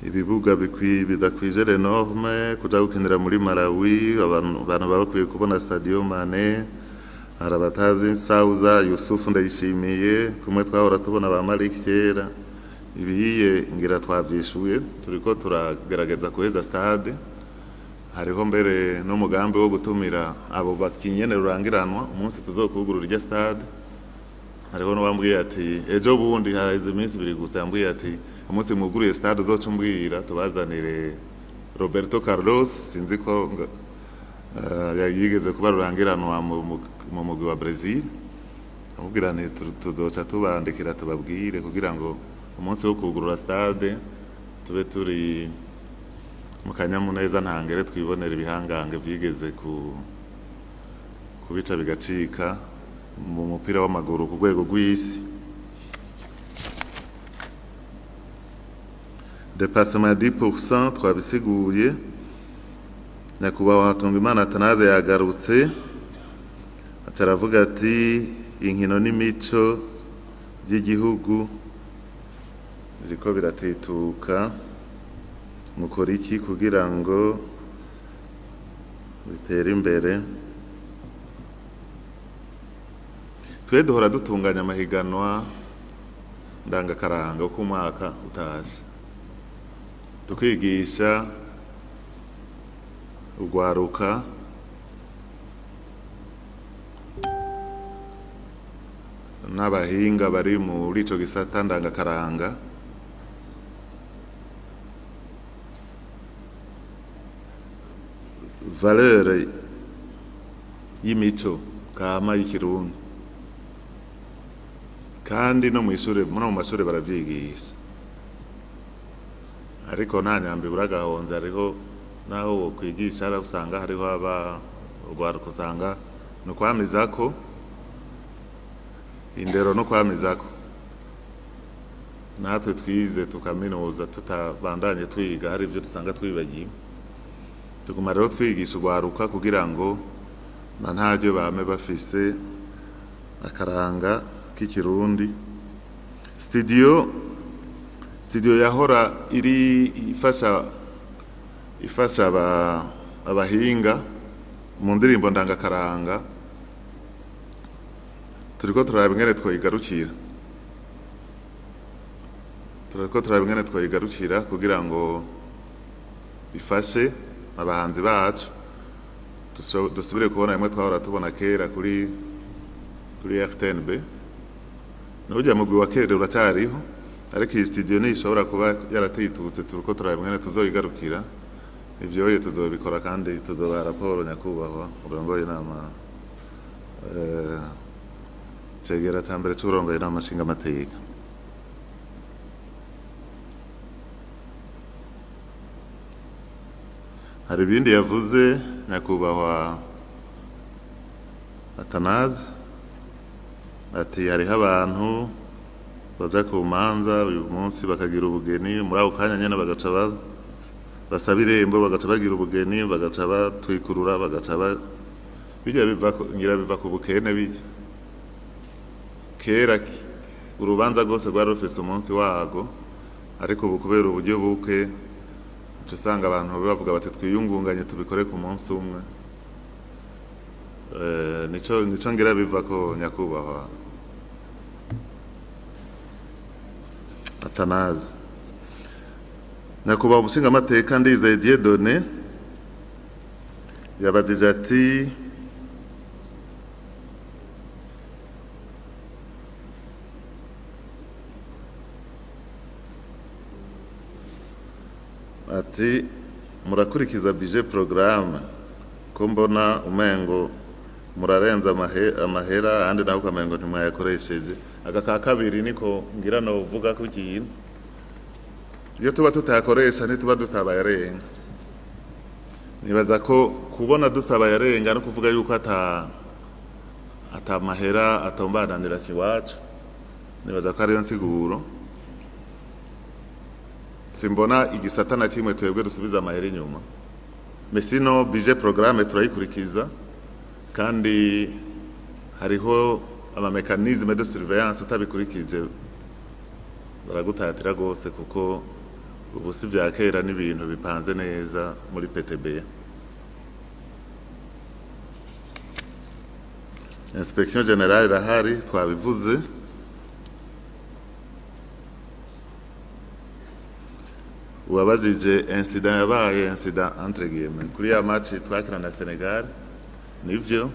ibibuga bidakwije les normes kuja gukinira muri Malawi, abantu bakwiye kubona Sadio Mane, harabatazi Sauza Yusufu Ndayishimiye, kumwe twahora tubona ba Malik kera. Ibiye ngira twavyishuye, turiko turagerageza kuheza stade. Hariho mbere n'umugambi wo gutumira abo bakinyene rurangiranwa umunsi tuzokugurura irya stade. Hariho n'uwambwiye ati ejo bundi haize iminsi ibiri gusa yambwiye ati umunsi mwuguriye stade uzocumbwira tubazanire Roberto Carlos, sinzi ko yigeze kuba rurangiranwa mu mugwi wa Brazil. Amubwira nti tuzoca tubandikira tubabwire kugira ngo umunsi wo kugurura stade tube turi mu kanyamuneza ntangere twibonera ibihangange vyigeze kubica bigacika mu mupira w'amaguru ku rwego rw'isi. Dépassement 10% twabisiguye. Nyakubahwa Hatungimana Atanaze yagarutse ataravuga ati inkino n'imico by'igihugu biriko biratetuka, mukora iki kugira ngo bitere imbere? Twe duhora dutunganya amahiganwa ndangakaranga uko umwaka utashe, tukigisha urwaruka n'abahinga bari muri ico gisata ndangakaranga valeur y'imico kama y'ikirundi, kandi no mu mashuri baravyigisha. Ariko nta nyambi buragahonze, hariho naho kwigisha usanga hariho urwaruka usanga no kwamizako indero no kwamizako. Natwe twize tukaminuza tutabandanye twiga, hari ivyo dusanga twibagiwe. Tuguma rero twigisha urwaruka kugira ngo ntaryo bame bafise akaranga k'ikirundi. Studio yahora ifasha abahinga mu ndirimbo ndangakaranga, turiko turaba ingene twoyigarukira kugira ngo ifashe abahanzi bacu dusubire kubona imwe twahora tubona kera kuri RTNB. N'urya mugwi wa kera uracyariho, ariko iyi studio ishobora kuba yaratitutse. Turiko turaba ingene tuzoyigarukira. Ivyo tuzobikora kandi tuzobaha raporo nyakubahwa urongoye inama cegera ca mbere c'urongoye inama nshingamateka. hari ibindi yavuze nyakubahwa Atanazi ati hariho abantu baja ku manza uyu munsi bakagira ubugeni muri ako kanya nyene bagaca basaba irembo bagaca bagira ubugeni bagaca batwikurura bagaca bijya biva ku bukene bijya kera urubanza rwose rwari rufise umunsi wago ariko ubu kubera uburyo buke uca usanga abantu bavuga bati twiyungunganye tubikore ku munsi umwe nico ngira biva ko nyakubahwa Atanazi nyakubahwa umushingamateka Ndizeye Dieudonné yabajije ati murakurikiza budget programme ko mbona umengo murarenza amahera andi naho ukamengo ntimwayakoresheje aka ka kabiri niko ngira no vuga ko ikintu iyo tuba tutayakoresha ntituba dusaba yarenga nibaza ko kubona dusaba yarenga no kuvuga yuko ata mahera atombananira kiwacu nibaza ko ariyo nsiguro simbona igisata na kimwe twebwe dusubiza amahera inyuma mesino budget programme turayikurikiza kandi hariho amamekanizme de surveillance utabikurikije baragutatira gose kuko ubu si vya kera n'ibintu bipanze neza muri PTB. Inspection Generale irahari twabivuze wabazije incident yabaye incident entre guillemets kuri ya match twakina na Senegal nivyo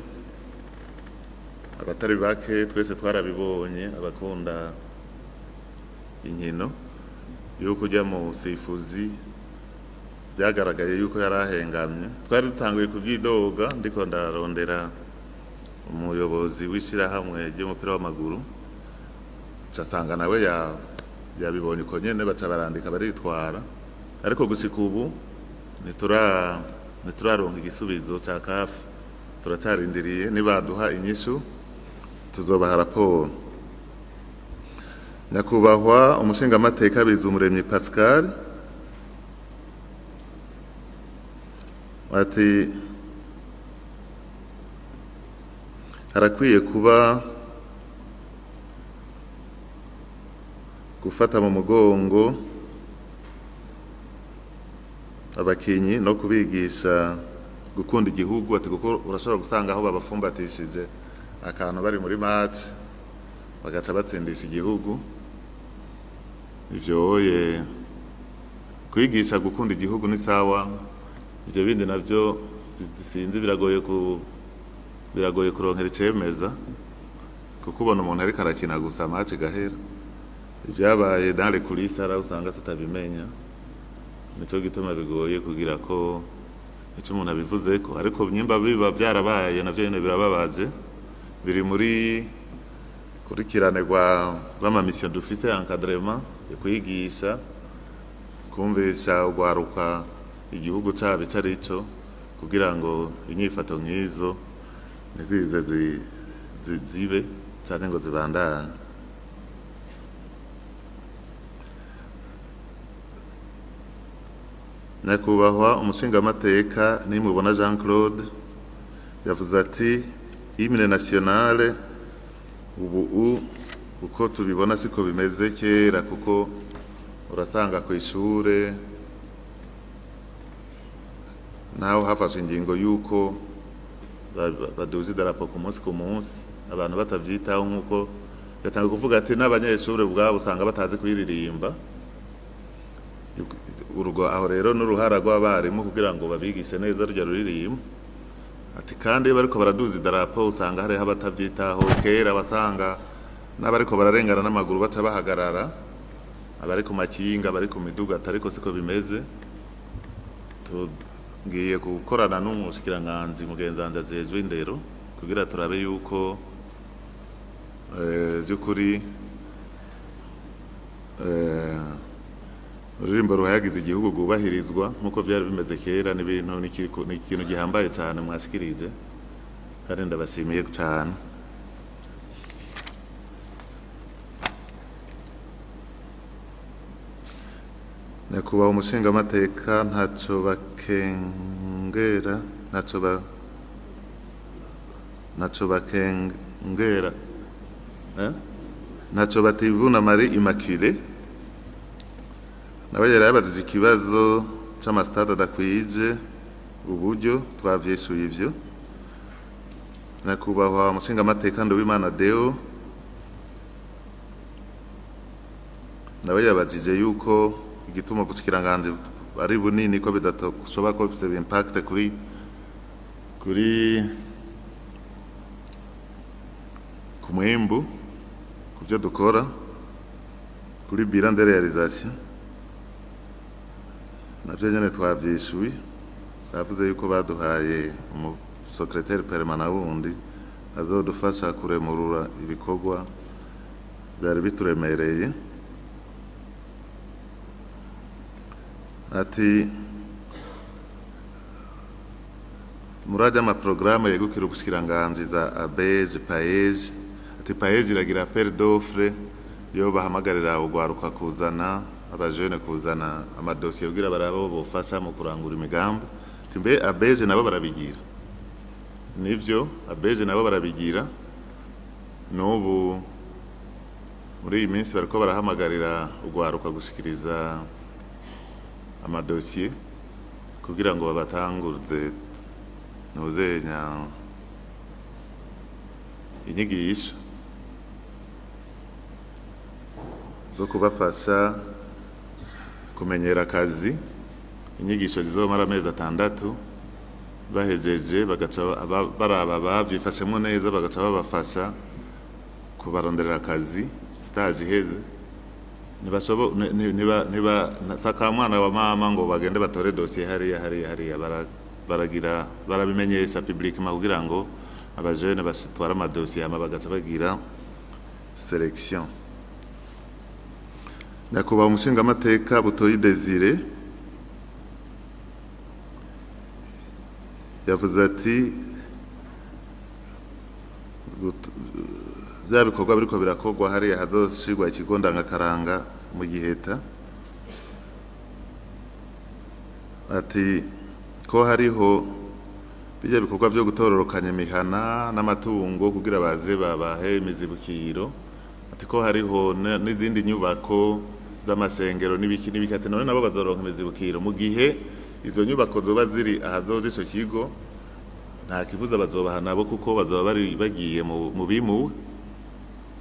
abatari bake twese twarabibonye abakunda inkino yuko ujya mu sifuzi byagaragaye yuko yarahengamye twari dutanguye kuvyidoga ndiko ndarondera umuyobozi w'ishirahamwe ry'umupira w'amaguru casanga nawe yabibonye ko nyene baca barandika baritwara ariko gushika ubu nituraronka igisubizo ca CAF turacarindiriye nibaduha inyishu tuzobaha raporo. Nyakubahwa umushingamateka Bizumuremyi Pascal ati harakwiye kuba gufata mu mugongo abakinyi no kubigisha gukunda igihugu ati kuko urashobora gusanga aho babafumbatishije akantu bari muri match bagaca batsindisha igihugu ivyoye kwigisha gukunda igihugu ni sawa ivyo bindi navyo sinzi biragoye kuronkera icemeza kuko ubona umuntu ariko arakina gusa match gahera ivyabaye dans les coulisses ara usanga tutabimenya nico gituma bigoye kugira ko icyo umuntu abivuze ko ariko nyimba biba byarabaye navyo nyene birababaje biri muri kurikirane rw'ama mission d'office encadrement kwigisha kumvisha ugwaruka igihugu cyabe carico kugira ngo inyifato nk'izo nizize zibe cyane ngo zibandane. Nyakubahwa umushingamateka nimubona Jean Claude yavuze ati hymne nationale ubu uko tubibona siko bimeze kera kuko urasanga ku ishure naho hafashe ingingo yuko baduza idarapo ku munsi abantu batavyitaho nkuko yatangiye kuvuga ati n'abanyeshure ubwabo usanga batazi kuyiririmba urwo aho rero n'uruhara rw'abarimu kugira ngo babigishe neza rya ruririmba ati kandi bariko baraduza idarapo usanga hariho abatavyitaho kera basanga n'abariko bararengana n'amaguru baca bahagarara abari ku makinga bari ku miduga atariko siko bimeze tugiye gukorana n'umushikiranganji mugenzanza ajejwe indero kugira turabe yuko by'ukuri ururirimbo ruhayagiza igihugu rwubahirizwa nk'uko byari bimeze kera n'ibintu ni ikintu gihambaye cyane mwashikirije kandi ndabashimiye cyane. Nyakubahwa umushingamateka ntacyo bativuna Marie Immaculée nawe yari yabajije ikibazo cy'amasitade adakwije uburyo twavyeshuye ivyo. Nyakubahwa umushingamateka Nduwimana Deo nawe yabajije yuko igituma ubushikiranganje ari bunini ko bidashobora ko bifise impact kuri ku mwimbu ku byo dukora kuri bilan de réalisation. Navyo nyene twavyishuye, bavuze yuko baduhaye secrétaire permanent wundi azodufasha kuremurura ibikorwa byari bituremereye. Ati murajya amaprograme yegukira ubushikiranganje za ABEJ PAEJ. Ati PAEJ iragira appel d'offre yo bahamagarira ugwaruka kuzana abajene kuzana amadosiye kugira barabo bofasha mu kurangura imigambi. Ati mbe ABEJ nabo barabigira. Nivyo ABEJ nabo barabigira. N'ubu muri iyi minsi bariko barahamagarira ugwaruka gushikiriza amadosiye kugira ngo babatanguze nuzenya inyigisho zo kubafasha kumenyera akazi. Inyigisho zizomara amezi 6 bahejeje bagaca baraba bavyifashemwo neza bagaca babafasha kubaronderera akazi stage iheze. Niba saka mwana wa mama ngo bagende batore dossier hariya baragira barabimenyesha public kugira ngo abajene basitwara amadosiye ama bagaca bagira selection. Nyakubahwa umushingamateka Butoyi Desire yavuze ati bya bikorwa biriko birakorwa hariya hazoshirwa ikigo ndangakaranga mu Giheta. Ati ko hariho bijya bikorwa byo gutororokanya imihana n'amatungo kugira baze babahe imizibukiro. Ati ko hariho n'izindi nyubako z'amashengero n'ibikate none nabo bazoronka imizibukiro mu gihe izo nyubako zoba ziri ahazoje ico kigo. Nta kibuza bazobaha nabo kuko bazoba bari bagiye mu bimuwe,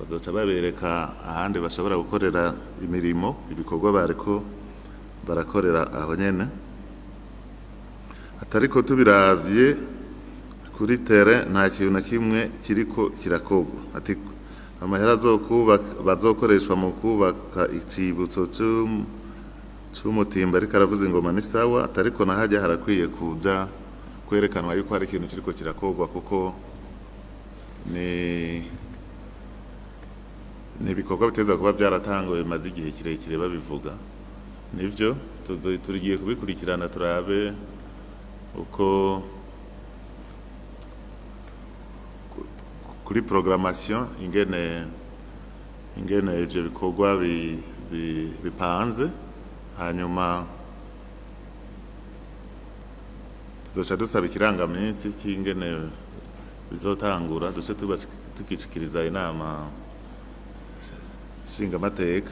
bazoca babereka ahandi bashobora gukorera imirimo ibikorwa bariko barakorera aho nyene. Atariko tubiravye kuri terrain nta kintu na kimwe kiriko kirakogwa. Ati amahera bazokoreshwa mu kubaka icibutso c'umutimba ariko aravuze ingoma ni sawa. Atariko nahajya harakwiye kuja kwerekanwa yuko hari ikintu kiriko kirakogwa kuko ni ibikorwa biteza kuba byaratanguye bimaze igihe kirekire babivuga. Nivyo turigiye kubikurikirana turabe uko kuri programmation ingene ivyo bikorwa bipanze. Hanyuma tuzoca dusaba ikirangaminsi cy'ingene bizotangura duce tukishikiriza inama nshingamateka.